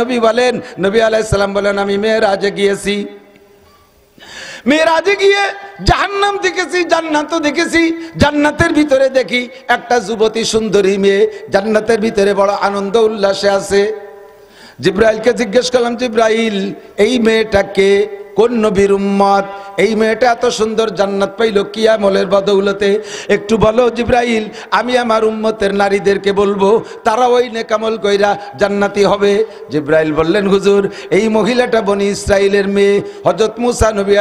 নবী বলেন, নবী আলাইহিস সালাম বলেন, আমি মেরাজে গিয়েছি, মেরাজে গিয়ে জাহান্নাম দেখেছি, জান্নাতও দেখেছি। জান্নাতের ভিতরে দেখি একটা যুবতী সুন্দরী মেয়ে জান্নাতের ভিতরে বড় আনন্দ উল্লাসে আছে। জিব্রাইলকে জিজ্ঞেস করলাম, জিব্রাইল, এই মেয়েটাকে কোন নবীর উম্মত? এই মেয়েটা এত সুন্দর জান্নাত পাইল কি আমলের বদৌলতে? একটু বলো জিব্রাইল, আমি আমার উম্মতের নারীদেরকে বলবো, তারা ওই নেক আমল কইরা জান্নাতি হবে। জিব্রাইল বললেন, হুজুর, এই মহিলাটা বনি ইসরাইলের মেয়ে, হযরত মুসা নবী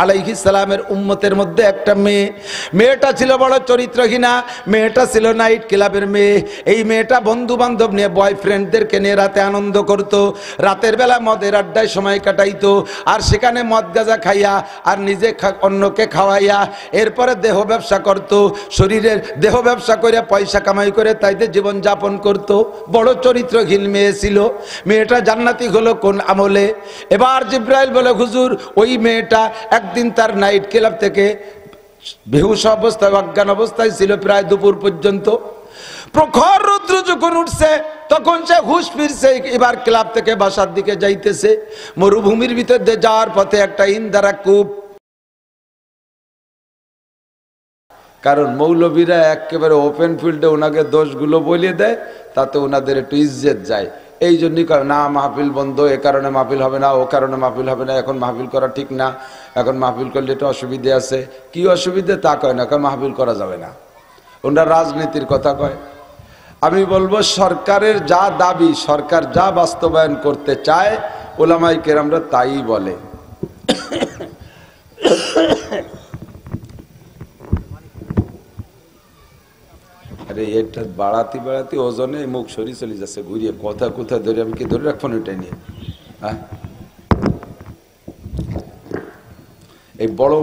আলাইহিস সালামের উম্মতের মধ্যে একটা মেয়ে। মেয়েটা ছিল বড় চরিত্রহীনা, মেয়েটা ছিল নাইট ক্লাবের মেয়ে। এই মেয়েটা বন্ধু বান্ধব নিয়ে, বয়ফ্রেন্ডদেরকে নিয়ে রাতে আনন্দ করত, রাতের বেলা মদের আড্ডায় সময় কাটাইতো, আর সেখানে মদ গাঁজা খাইয়া আর নিজে অন্যকে খাওয়াইয়া এরপরে দেহ ব্যবসা করত, শরীরের দেহ ব্যবসা করে পয়সা কামাই করে তাইতে জীবন যাপন করত। বড় চরিত্রহীন মেয়ে ছিল। মেয়েটা জান্নাতি হলো কোন আমলে? এবার জিব্রাইল বলে, হুজুর, ওই মেয়েটা একদিন তার নাইট ক্লাব থেকে বেহুশ অবস্থায়, অজ্ঞান অবস্থায় ছিল প্রায় দুপুর পর্যন্ত। প্রখর রৌদ্র যখন উঠছে তখন সে হুঁশ ফিরছে, এবার ক্লাব থেকে বাসার দিকে যাইতেছে। মরুভূমির ভিতর দিয়ে যাওয়ার পথে একটা ইন্দারা কূপ, কারণ মৌলবীরা একেবারে ওপেন ফিল্ডে ওনাকে দোষগুলো বলিয়ে দেয়, তাতে ওনাদের একটু ইজ্জত যায়। এই জন্যই না মাহফিল বন্ধ, এ কারণে মাহফিল হবে না, ও কারণে মাহফিল হবে না, এখন মাহফিল করা ঠিক না, এখন মাহফিল করলে একটু অসুবিধে আছে। কি অসুবিধে তা কয় না, কারণ মাহফিল করা যাবে না। ওনারা রাজনীতির কথা কয়। আমি বলবো, সরকারের যা দাবি, সরকার যা বাস্তবায়ন করতে চায়, ওলামায়ে কেরামরা তাই বলে। আরে এটা বাড়াতে বাড়াতে ওজনে মুখ সরি চলে যাচ্ছে, ঘুরিয়ে কথা কোথায় ধরে, আমি কি ধরে রাখবো ওইটাই নিয়ে? হ্যাঁ, এই বড়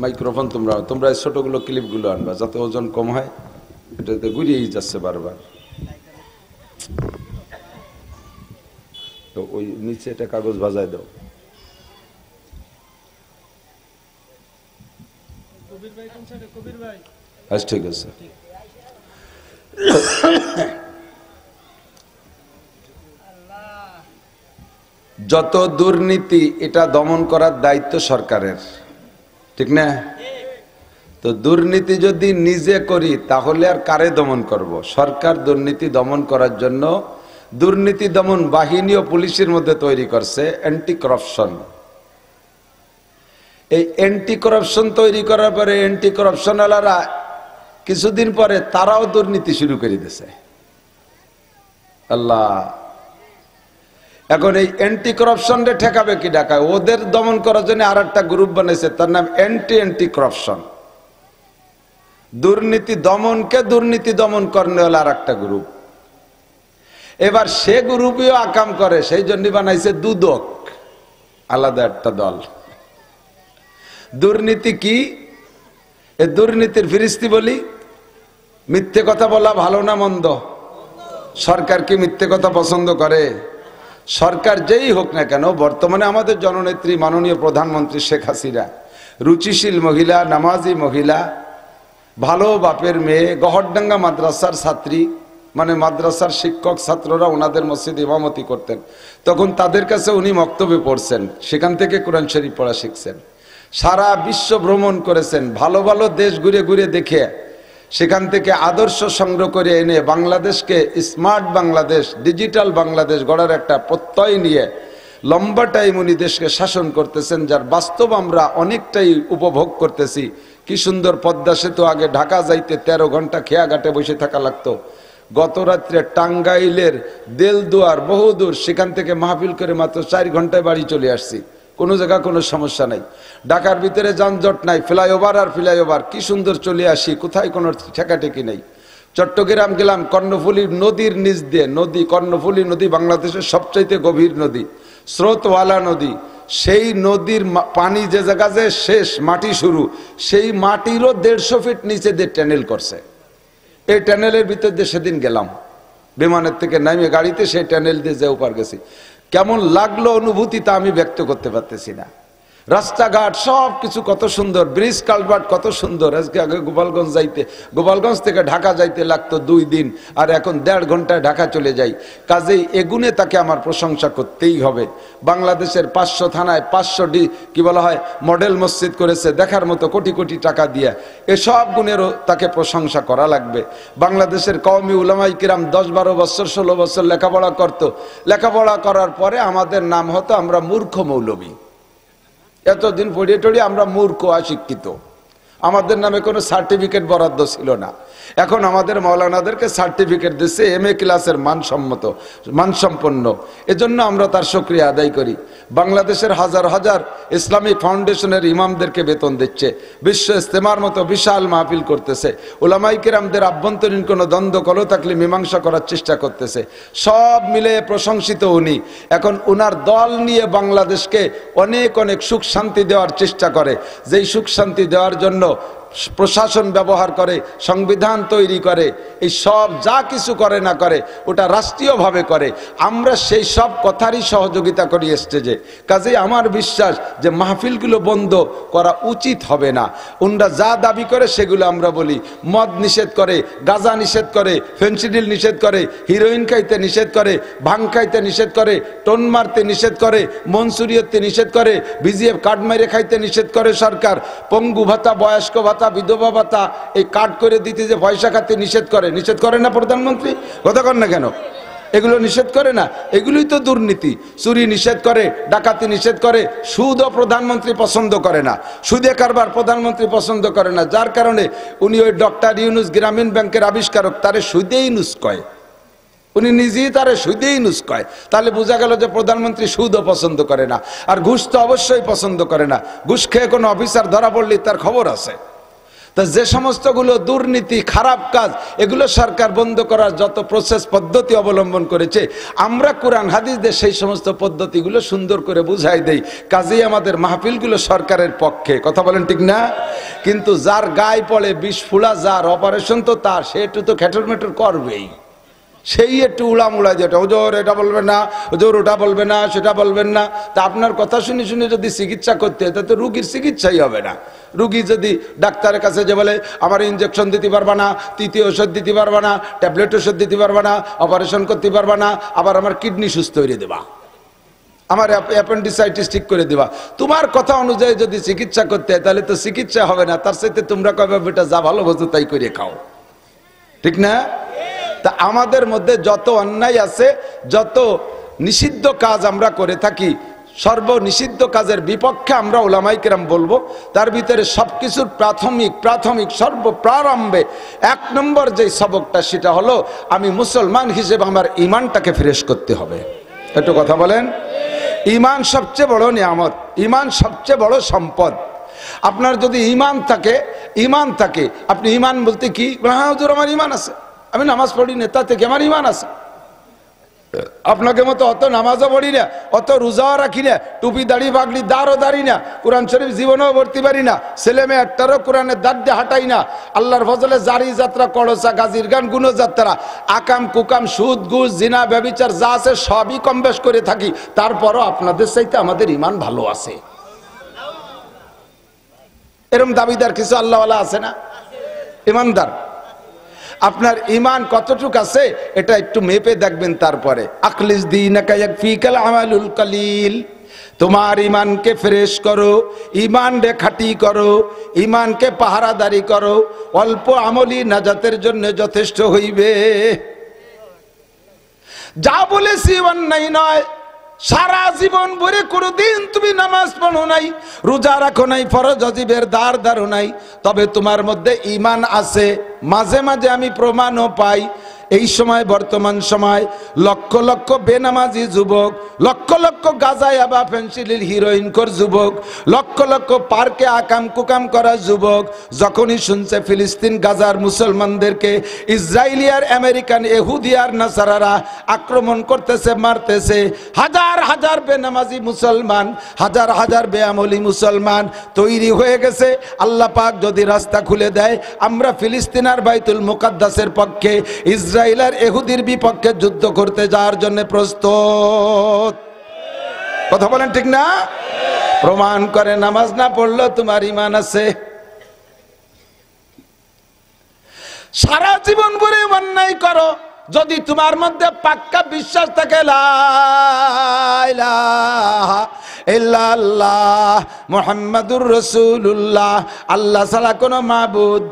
মাইক্রোফোন তোমরা ছোটগুলো ক্লিপগুলো আনবা, যাতে ওজন কম হয়। এটাতে ঘুরিয়েই যাচ্ছে বারবার। তো ওই নিচে একটা কাগজ ভাজায় দাও। আচ্ছা, ঠিক আছে। যত দুর্নীতি, এটা দমন করার দায়িত্ব সরকারের, ঠিক না? তো দুর্নীতি যদি নিজে করি তাহলে আর কারে দমন করব? সরকার দুর্নীতি দমন করার জন্য দুর্নীতি দমন বাহিনী ও পুলিশের মধ্যে তৈরি করছে অ্যান্টি করাপশন। এই অ্যান্টি করাপশন তৈরি করার পরে অ্যান্টি করাপশন ওয়ালারা কিছুদিন পরে তারাও দুর্নীতি শুরু করে দিয়েছে। আল্লাহ, এখন এই অ্যান্টি করাপশনরে ঠেকাবে কি ডাকায়? ওদের দমন করার জন্য আর একটা গ্রুপ বানাইছে, তার নাম অ্যান্টি করাপশন। দুর্নীতি দমনকে দুর্নীতি দমন করনে হলো আর একটা গ্রুপ। এবার সে গ্রুপেও আকাম করে, সেই জন্য বানাইছে দুদক, আলাদা একটা দল। দুর্নীতি কি? এ দুর্নীতির ফিরিস্তি বলি, মিথ্যে কথা বলা ভালো না মন্দ? সরকার কি মিথ্যে কথা পছন্দ করে? সরকার যেই হোক না কেন, বর্তমানে আমাদের জননেত্রী মাননীয় প্রধানমন্ত্রী শেখ হাসিনা রুচিশীল মহিলা, নামাজি মহিলা, ভালো বাপের মেয়ে, গহরডাঙ্গা মাদ্রাসার ছাত্রী, মানে মাদ্রাসার শিক্ষক ছাত্ররা ওনাদের মসজিদে ইমামতি করতেন, তখন তাদের কাছে উনি বক্তব্য পড়ছেন, সেখান থেকে কোরআন শরীফ পড়া শিখছেন। সারা বিশ্ব ভ্রমণ করেছেন, ভালো ভালো দেশ ঘুরে ঘুরে দেখে সেখান থেকে আদর্শ সংগ্রহ করে এনে বাংলাদেশকে স্মার্ট বাংলাদেশ, ডিজিটাল বাংলাদেশ গড়ার একটা প্রত্যয় নিয়ে লম্বা টাইম উনি দেশকে শাসন করতেছেন, যার বাস্তব আমরা অনেকটাই উপভোগ করতেছি। কি সুন্দর পদ্মা সেতু, আগে ঢাকা যাইতে 13 ঘন্টা খেয়াঘাটে বসে থাকা লাগতো। গত রাত্রে টাঙ্গাইলের দেলদুয়ার বহুদূর, সেখান থেকে মাহফিল করে মাত্র 4 ঘন্টায় বাড়ি চলে আসছি। কোনো জায়গা কোনো সমস্যা নাই, ঢাকার ভিতরে যানজট নাই, ফ্লাইওভার আর ফ্লাইওভার, কি সুন্দর চলে আসি, কোথায় কোনো ঠেকাঠেকি নেই। চট্টগ্রাম গেলাম, কর্ণফুলী নদীর নিচ দিয়ে নদী, কর্ণফুলী নদী বাংলাদেশের সবচাইতে গভীর নদী, স্রোতওয়ালা নদী। সেই নদীর পানি যে জায়গা যে শেষ, মাটি শুরু, সেই মাটিরও 150 ফিট নিচে দিয়ে টানেল করছে। এই টানেলের ভিতর দিয়ে সেদিন গেলাম, বিমানের থেকে নামে গাড়িতে সেই টানেল দিয়ে যে ওপার গেছি। কেমন লাগলো অনুভূতি তা আমি ব্যক্ত করতে পারতেছি না। রাস্তাঘাট সব কিছু কত সুন্দর, ব্রিজ কালভার্ট কত সুন্দর। আজকে আগে গোপালগঞ্জ থেকে ঢাকা যাইতে লাগতো 2 দিন, আর এখন 1.5 ঘন্টায় ঢাকা চলে যাই। কাজেই এগুনে তাকে আমার প্রশংসা করতেই হবে। বাংলাদেশের 500 থানায় 500 কি বলা হয় মডেল মসজিদ করেছে, দেখার মতো কোটি কোটি টাকা দিয়ে। এসব গুণেরও তাকে প্রশংসা করা লাগবে। বাংলাদেশের কওমি উলামায়ে কিরাম 10-12 বছর 16 বছর লেখাপড়া করতো। লেখাপড়া করার পরে আমাদের নাম হতো আমরা মূর্খ মৌলবী। এতদিন পড়িয়ে টড়িয়ে আমরা মূর্খ অশিক্ষিত, আমাদের নামে কোনো সার্টিফিকেট বরাদ্দ ছিল না। এখন আমাদের মাওলানাদেরকে সার্টিফিকেট দিচ্ছে MA ক্লাসের মানসম্পন্ন। এজন্য আমরা তার শুকরিয়া আদায় করি। বাংলাদেশের হাজার হাজার ইসলামিক ফাউন্ডেশনের ইমামদেরকে বেতন দিচ্ছে, বিশ্ব ইস্তেমার মতো বিশাল মাহফিল করতেছে, উলামায়ে কিরামদের আভ্যন্তরীণ কোনো দ্বন্দ্ব কলহ থাকলে মীমাংসা করার চেষ্টা করতেছে। সব মিলে প্রশংসিত উনি। এখন উনার দল নিয়ে বাংলাদেশকে অনেক অনেক সুখ শান্তি দেওয়ার চেষ্টা করে। যেই সুখ শান্তি দেওয়ার জন্য প্রশাসন ব্যবহার করে, সংবিধান তৈরি করে, এই সব যা কিছু করে না করে ওটা রাষ্ট্রীয়ভাবে করে। আমরা সেই সব কথারই সহযোগিতা করি স্টেজে। কাজেই আমার বিশ্বাস যে মাহফিলগুলো বন্ধ করা উচিত হবে না। উনরা যা দাবি করে সেগুলো আমরা বলি। মদ নিষেধ করে, গাঁজা নিষেধ করে, ফেন্সিডিল নিষেধ করে, হিরোইন খাইতে নিষেধ করে, ভাং খাইতে নিষেধ করে, টোন মারতে নিষেধ করে, মনসুরিয়তে নিষেধ করে, BGF কার্ড মেরে খাইতে নিষেধ করে সরকার, পঙ্গু ভাতা, বয়স্ক ভাতা, বিধবা ভাতা এই কার্ড করে দিতে যে পয়সা খাতে নিষেধ করে না প্রধানমন্ত্রী? কথা কন না কেন? এগুলো নিষেধ করে না? এগুলোই তো দুর্নীতি। চুরি নিষেধ করে, ডাকাতি নিষেধ করে, সুদও প্রধানমন্ত্রী পছন্দ করে না, সুদে কারবার প্রধানমন্ত্রী পছন্দ করে না। যার কারণে উনি ওই ডক্টর ইউনুস গ্রামীণ ব্যাংকের আবিষ্কারক, তারে সুদেই ইউনুস কয়, উনি নিজেই তারে সুদেই ইউনুস কয়। তাহলে বোঝা গেল যে প্রধানমন্ত্রী সুদও পছন্দ করে না, আর ঘুষ তো অবশ্যই পছন্দ করে না। ঘুষ খেয়ে কোনো অফিসার ধরা পড়লে তার খবর আছে। তা যে সমস্তগুলো দুর্নীতি, খারাপ কাজ, এগুলো সরকার বন্ধ করার যত প্রসেস পদ্ধতি অবলম্বন করেছে, আমরা কোরআন হাদিস দিয়ে সেই সমস্ত পদ্ধতিগুলো সুন্দর করে বুঝাই দেই। কাজেই আমাদের মাহফিলগুলো সরকারের পক্ষে। কথা বলেন ঠিক না? কিন্তু যার গায়ে পড়ে বিষ ফুলা, যার অপারেশন তো তার, সে একটু তো খেটর মেটর করবেই। সেই একটু উড়ামুড়া যেটা হুজুর এটা বলবেন না, হুজুর ওটা বলবে না, সেটা বলবেন না। তা আপনার কথা শুনে শুনে যদি চিকিৎসা করতে হয় তাতে রুগীর চিকিৎসাই হবে না। রুগী যদি ডাক্তারের কাছে যে বলে আমার ইঞ্জেকশন দিতে পারবা না, তৃতীয় ওষুধ দিতে পারবা না, ট্যাবলেট ওষুধ দিতে পারবা না, অপারেশন করতে পারবা না, আবার আমার কিডনি সুস্থ হয়ে দেবা, আমার অ্যাপেন্ডিসাইটিস ঠিক করে দেবা, তোমার কথা অনুযায়ী যদি চিকিৎসা করতে হয় তাহলে তো চিকিৎসা হবে না। তার সাথে তোমরা কবে বেটা যা ভালো বোঝো তাই করে খাও, ঠিক না? তা আমাদের মধ্যে যত অন্যায় আছে, যত নিষিদ্ধ কাজ আমরা করে থাকি, সর্বনিষিদ্ধ কাজের বিপক্ষে আমরা উলামায়ে কেরাম বলবো। তার ভিতরে সবকিছুর প্রাথমিক সর্বপ্রারম্ভে 1 নম্বর যে সবকটা, সেটা হলো আমি মুসলমান হিসেবে আমার ইমানটাকে ফ্রেশ করতে হবে। একটু কথা বলেন। ইমান সবচেয়ে বড় নিয়ামত, ইমান সবচেয়ে বড় সম্পদ। আপনার যদি ইমান থাকে, আপনি ইমান বলতে কি? হ্যাঁ হুজুর আমার ইমান আছে, আমি নামাজ পড়ি না, তাতে কি আমার ইমান আছে? আপনাকে মতো অত নামাজও পড়ি না, অত রোজাও রাখি না, টুপি দাড়ি পাগড়ি দাঁড়ও দাঁড়ি না, কোরআন শরীফ জীবনেও পড়তে পারি না, ছেলে মেয়ে একটারও কোরআনের দাঁত দিয়ে হাঁটাই না, আল্লাহর ফজলে জারি যাত্রা, কড়সা, গাজীর গান, গুণযাত্রা, আকাম কুকাম, সুদ ঘুষ, জিনা ব্যভিচার যা আছে সবই কম বেশ করে থাকি। তারপরও আপনাদের চাইতে আমাদের ইমান ভালো আছে, এরকম দাবিদার কিছু আল্লাহওয়ালা আছে না? ইমানদার। আপনার ইমান কতটুক আছে এটা একটু মেপে দেখবেন। তারপরে আখলিস দীনাকা ইয়াকফিকাল আমালুল কালিল, তোমার ইমানকে ফ্রেশ করো, ইমানকে খাঁটি করো, ইমানকে পাহারাদারি করো, অল্প আমলি নাজাতের জন্য যথেষ্ট হইবে। যা বলেছি অন্যায় নয়, সারা জীবন ভরে কোনদিন তুমি নামাজ পড়ো নাই, রোজা রাখো নাই, ফরজ ওয়াজিবের ধার ধারো নাই, তবে তোমার মধ্যে ঈমান আছে। মাঝে মাঝে আমি প্রমাণও পাই। এই সময়, বর্তমান সময় লক্ষ লক্ষ বেনামাজি যুবক, লক্ষ লক্ষ গাঁজায়া বা ফেন্সিডিল হিরোইন কর যুবক, লক্ষ লক্ষ পার্কে আকাম কুকাম করা যুবক যখনই শুনছে ফিলিস্তিন গাজার মুসলমানদেরকে ইসরায়েলি আর আমেরিকান ইহুদি আর নাসারারা আক্রমণ করতেছে, মারতেছে, হাজার হাজার বেনামাজি মুসলমান, হাজার হাজার বেআমলি মুসলমান তৈরি হয়ে গেছে। আল্লাহ পাক যদি রাস্তা খুলে দেয়, আমরা ফিলিস্তিন আর বাইতুল মুকাদ্দাসের পক্ষে, ইসরায়েল আর ইহুদির বিপক্ষে যুদ্ধ করতে যাওয়ার জন্য প্রস্তুত। কথা বলেন ঠিক না? প্রমাণ করে নামাজ না পড়লেও তোমার ঈমান আছে। সারা জীবন ভরে অন্যায় করো, যদি তোমার মধ্যে পাক্কা বিশ্বাস থাকে লা ইলাহা ইল্লাল্লাহ মুহাম্মাদুর রাসূলুল্লাহ, আল্লাহ ছাড়া কোনো মাবুদ,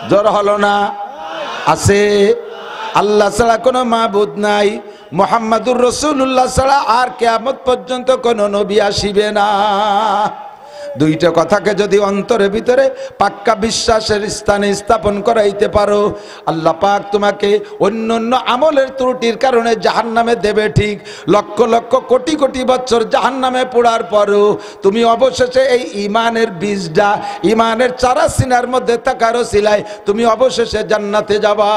জোর হলো না, আছে, আল্লাহ ছাড়া কোনো মাবুদ নাই, মুহাম্মাদুর রাসূলুল্লাহ ছাড়া আর কিয়ামত পর্যন্ত কোনো নবী আসিবে না। দুইটা কথাকে যদি অন্তরের ভিতরে পাক্কা বিশ্বাসের স্থানে স্থাপন করাইতে পারো, আল্লাহ পাক তোমাকে অন্যান্য আমলের ত্রুটির কারণে জাহান্নামে দেবে ঠিক, লক্ষ লক্ষ কোটি কোটি বছর জাহান্নামে পোড়ার পরও তুমি অবশেষে এই ঈমানের বীজটা, ঈমানের চারা সিনার মধ্যে থাকার ওসিলায় তুমি অবশেষে জান্নাতে যাবা।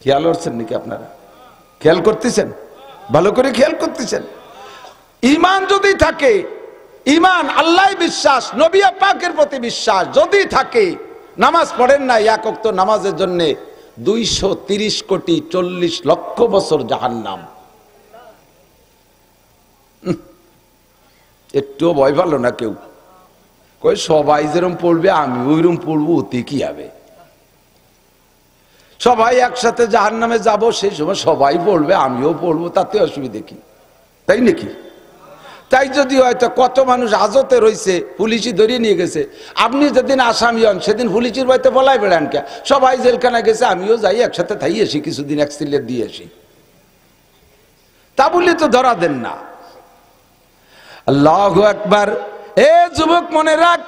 খেয়াল করছেন নাকি আপনারা? খেয়াল করতেছেন? ভালো করে খেয়াল করতেছেন? ঈমান যদি থাকে, ঈমান আল্লাহ বিশ্বাস, নবী পাকের প্রতি বিশ্বাস যদি থাকে, নামাজ পড়েন না, এক ওয়াক্ত নামাজের জন্য 230 কোটি 40 লক্ষ বছর জাহান্নাম। একটু ভয় পেল না কেউ? কই সবাই যেরকম পড়বে আমি ওইরকম পড়বো, ওতে কি হবে? সবাই একসাথে জাহান্নামে যাব, সেই সময় সবাই পড়বে আমিও পড়বো, তাতে অসুবিধা কি? তাই নাকি? তাই যদি হয়তো কত মানুষ হাজতে রয়েছে, পুলিশই ধরিয়ে নিয়ে গেছে, আপনি যেদিন আসামি হন সেদিন পুলিশের বাড়িতে বলাই বেড়ান কে? সবাই জেলখানা গেছে, আমিও যাই একসাথে থাই আসি, কিছুদিন এক্সিলেট দিয়ে আসি, তা বললে তো ধরা দেন না। আল্লাহু আকবার। এ যুবক মনে রাখ,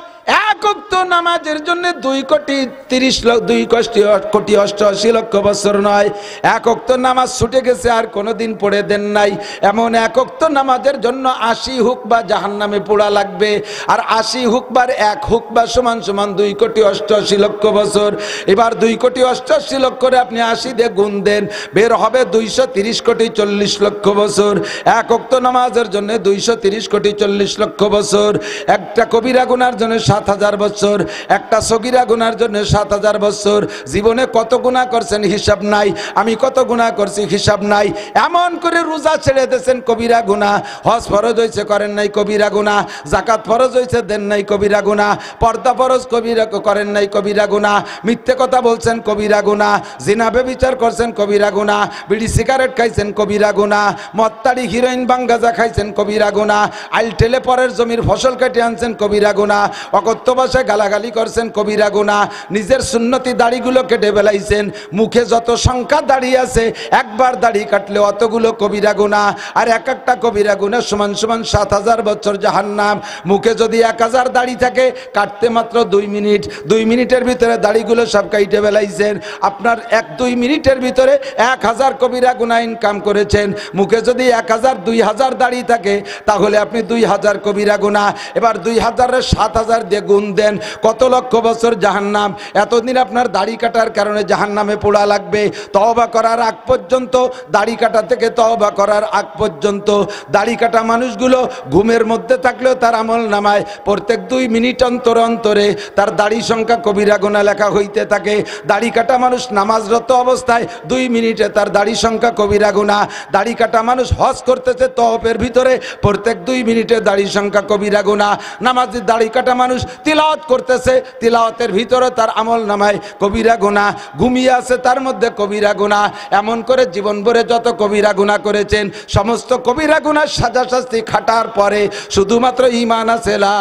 এক ওয়াক্ত নামাজের জন্য 2,30,2,88 লক্ষ বছর নয়, এক ওয়াক্ত নামাজ ছুটে গেছে আর কোনোদিন পড়ে দেন নাই, এমন এক ওয়াক্ত নামাজের জন্য 80 হুকবা জাহান্নামে পোড়া লাগবে। আর 80 হুকবার 1 হুকবা সমান সমান 2,88 লক্ষ বছর। এবার 2,88 লক্ষ করে আপনি 80 দিয়ে গুণ দেন, বের হবে 230 কোটি 40 লক্ষ বছর। এক ওয়াক্ত নামাজের জন্য 230 কোটি 40 লক্ষ বছর। একটা কবিরা গুনার জন্য 7,000 বছর, একটা সগীরা গুনার জন্য 7,000 বছর। জীবনে কত গুনাহ করছেন হিসাব নাই, আমি কত গুনাহ করছি হিসাব নাই। এমন করে রোজা ছেড়ে দিয়েছেন কবিরা গুনাহ, হজ ফরজ হয়েছে করেন নাই কবিরা গুনাহ, যাকাত ফরজ হয়েছে দেন নাই কবিরা গুনাহ, পর্দা ফরজ কবিরা করেন নাই কবিরা গুনাহ, মিথ্যে কথা বলছেন কবিরা গুনাহ, জিনা ব্যভিচার করছেন কবিরা গুনাহ, বিড়ি সিগারেট খাইছেন কবিরা গুনাহ, মত্তারি হিরোইন বাঙ্গাজা খাইছেন কবিরা গুনাহ, আইল ঠেলে পরের জমির ফসল কেটে আনছেন কবিরা গুনাহ, অকথ্য ভাষায় গালাগালি করছেন কবিরা গুনাহ, নিজের সুন্নতি দাড়িগুলো কেটে ফেলাইছেন, মুখে যত সংখ্যা দাড়ি আছে একবার দাড়ি কাটলে অতগুলো কবিরা গুনাহ, আর এক একটা কবিরা গুনাহ সমান সমান 7,000 বছর জাহান্নাম। মুখে যদি 1,000 দাড়ি থাকে, কাটতে মাত্র 2 মিনিট, 2 মিনিটের ভিতরে দাড়িগুলো সব কাইটে ফেলাইছেন। আপনার 1-2 মিনিটের ভিতরে 1000 কবিরা গুনাহ ইনকাম করেছেন। মুখে যদি 1000 2000 দাড়ি থাকে, তাহলে আপনি 2000 কবিরা গুনাহ। এবার 2000 7,000 দিয়ে গুণ দেন, কত লক্ষ বছর জাহান্নাম। এতদিন আপনার দাড়ি কাটার কারণে জাহান্নামে পোড়া লাগবে। তওবা করার আগ পর্যন্ত, দাড়ি কাটা থেকে তওবা করার আগ পর্যন্ত, দাড়ি কাটা মানুষগুলো ঘুমের মধ্যে থাকলেও তার আমল নামায় প্রত্যেক 2 মিনিট অন্তর অন্তরে তার দাড়ি সংখ্যা কবিরা গুনাহ লেখা হইতে থাকে। দাড়ি কাটা মানুষ নামাজরত অবস্থায় 2 মিনিটে তার দাড়ি সংখ্যা কবিরা গুনাহ। দাড়ি কাটা মানুষ হজ করতেছে তওয়াফের ভিতরে, প্রত্যেক 2 মিনিটে দাড়ি সংখ্যা কবিরা গুনাহ। নামাজি দাড়ি কাটা মানুষ তিলাওয়াত করতেছে, তিলাওয়াতের ভিতরে তার আমল নামায় কবিরা গুনাহ। ঘুমিয়ে আছে তার মধ্যে কবিরা গুনাহ। এমন করে জীবন ভরে যত কবিরা গুনাহ করেছেন, সমস্ত কবিরা গুনাহ সাজা শাস্তি খাটার পরে শুধুমাত্র ঈমান আছে লা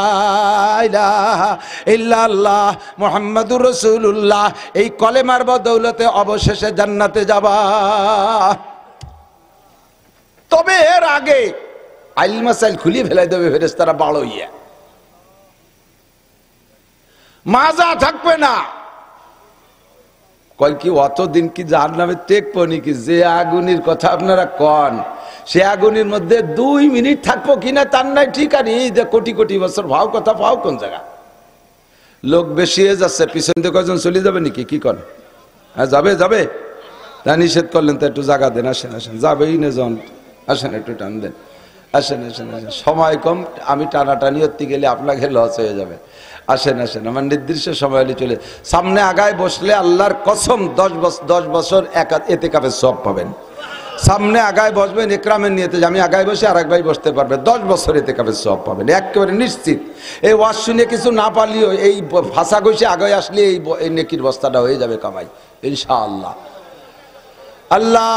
ইলাহা ইল্লাল্লাহ মুহাম্মাদুর রাসূলুল্লাহ, এই কলেমার বদৌলতে অবশেষে জান্নাতে যাবা। তবে এর আগে আইল মাসাইল খুলি ফেলাই দেবে ফেরেশতারা বাড়ো ইয়া, মাজা থাকবে না। কয় কি অতদিন কি জাহান্নামে টেকবো নাকি? যে আগুনের কথা আপনারা কন, সে আগুনের মধ্যে 2 মিনিট থাকবো কিনা তার নাই ঠিকানি। এই যে কোটি কোটি বছর ভাও কথা ভাও কোন জায়গা? লোক বেশি হয়ে যাচ্ছে, পিছন দিয়ে কয়জন চলে যাবে নাকি? কি কন? হ্যাঁ যাবে যাবে, তা নিষেধ করলেন তো একটু জায়গা দেন। আসেন আসেন, যাবেই না জন, আসেন একটু টান দেন, আসেন আসেন আসেন। সময় কম, আমি টানাটানি করতে গেলে আপনাকে লস হয়ে যাবে। আসেন আসেন, আমার নির্দিষ্ট সময় হলে চলে। সামনে আগায় বসলে আল্লাহর কসম 10 বছর এতেকাফের সওয়াব পাবেন। সামনে আগায় বসবেন ইকরামের নিয়তে, যে আমি আগায় বসে আর এক ভাই বসতে পারবে, 10 বছর ইতিকাফের সওয়াব পাবেন একেবারে নিশ্চিত। এই ওয়াজ শুনে কিছু না পারলেও এই ভাষা কষে আগায় আসলে এই নেকির বস্তাটা হয়ে যাবে কামাই ইনশাআল্লাহ। আল্লাহ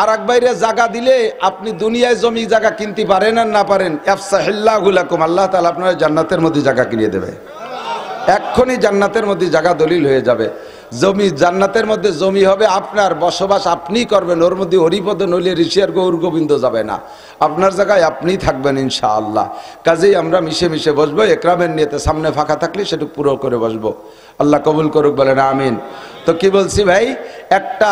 আর এক বাইরে জায়গা দিলে আপনি দুনিয়ায় জমি জায়গা কিনতে পারেন আর না পারেন, আফসাহিল্লাহু লাকুম, আল্লাহ তাআলা আপনার জান্নাতের মধ্যে জায়গা কিনে দেবে। এক্ষুনি জান্নাতের মধ্যে জায়গা দলিল হয়ে যাবে। জমি জান্নাতের মধ্যে জমি হবে আপনার, বসবাস আপনিই করবেন, ওর মধ্যে হরিপদ নইলে ঋষি আর গৌর গোবিন্দ যাবে না, আপনার জায়গায় আপনিই থাকবেন ইনশাআল্লাহ। কাজেই আমরা মিশে মিশে বসবো, একরামের নিয়তে, সামনে ফাঁকা থাকলে সেটুকু পুরো করে বসবো। আল্লাহ কবুল করুক, বলেন আমিন। তো কি বলছি ভাই, একটা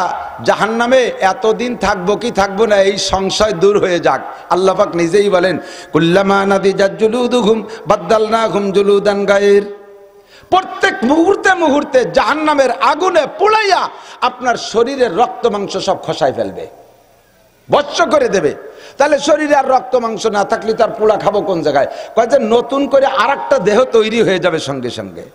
জাহান্নামে এতদিন থাকবো কি থাকবো না এই সংশয় দূর হয়ে যাক। আল্লাহ পাক নিজেই বলেন, কুল্লামা নাদিজাত জুলুদুহুম বাদদালনাহুম জুলুদান গায়র। প্রত্যেক মুহূর্তে মুহূর্তে জাহান্নামের আগুনে পুড়াইয়া আপনার শরীরের রক্ত মাংস সব খসায় ফেলবে, ভস্ম করে দেবে। তাহলে শরীরে আর রক্ত মাংস না থাকলে তার পোড়া খাবো কোন জায়গায়? কয় যে নতুন করে আরেকটা দেহ তৈরি হয়ে যাবে সঙ্গে সঙ্গে।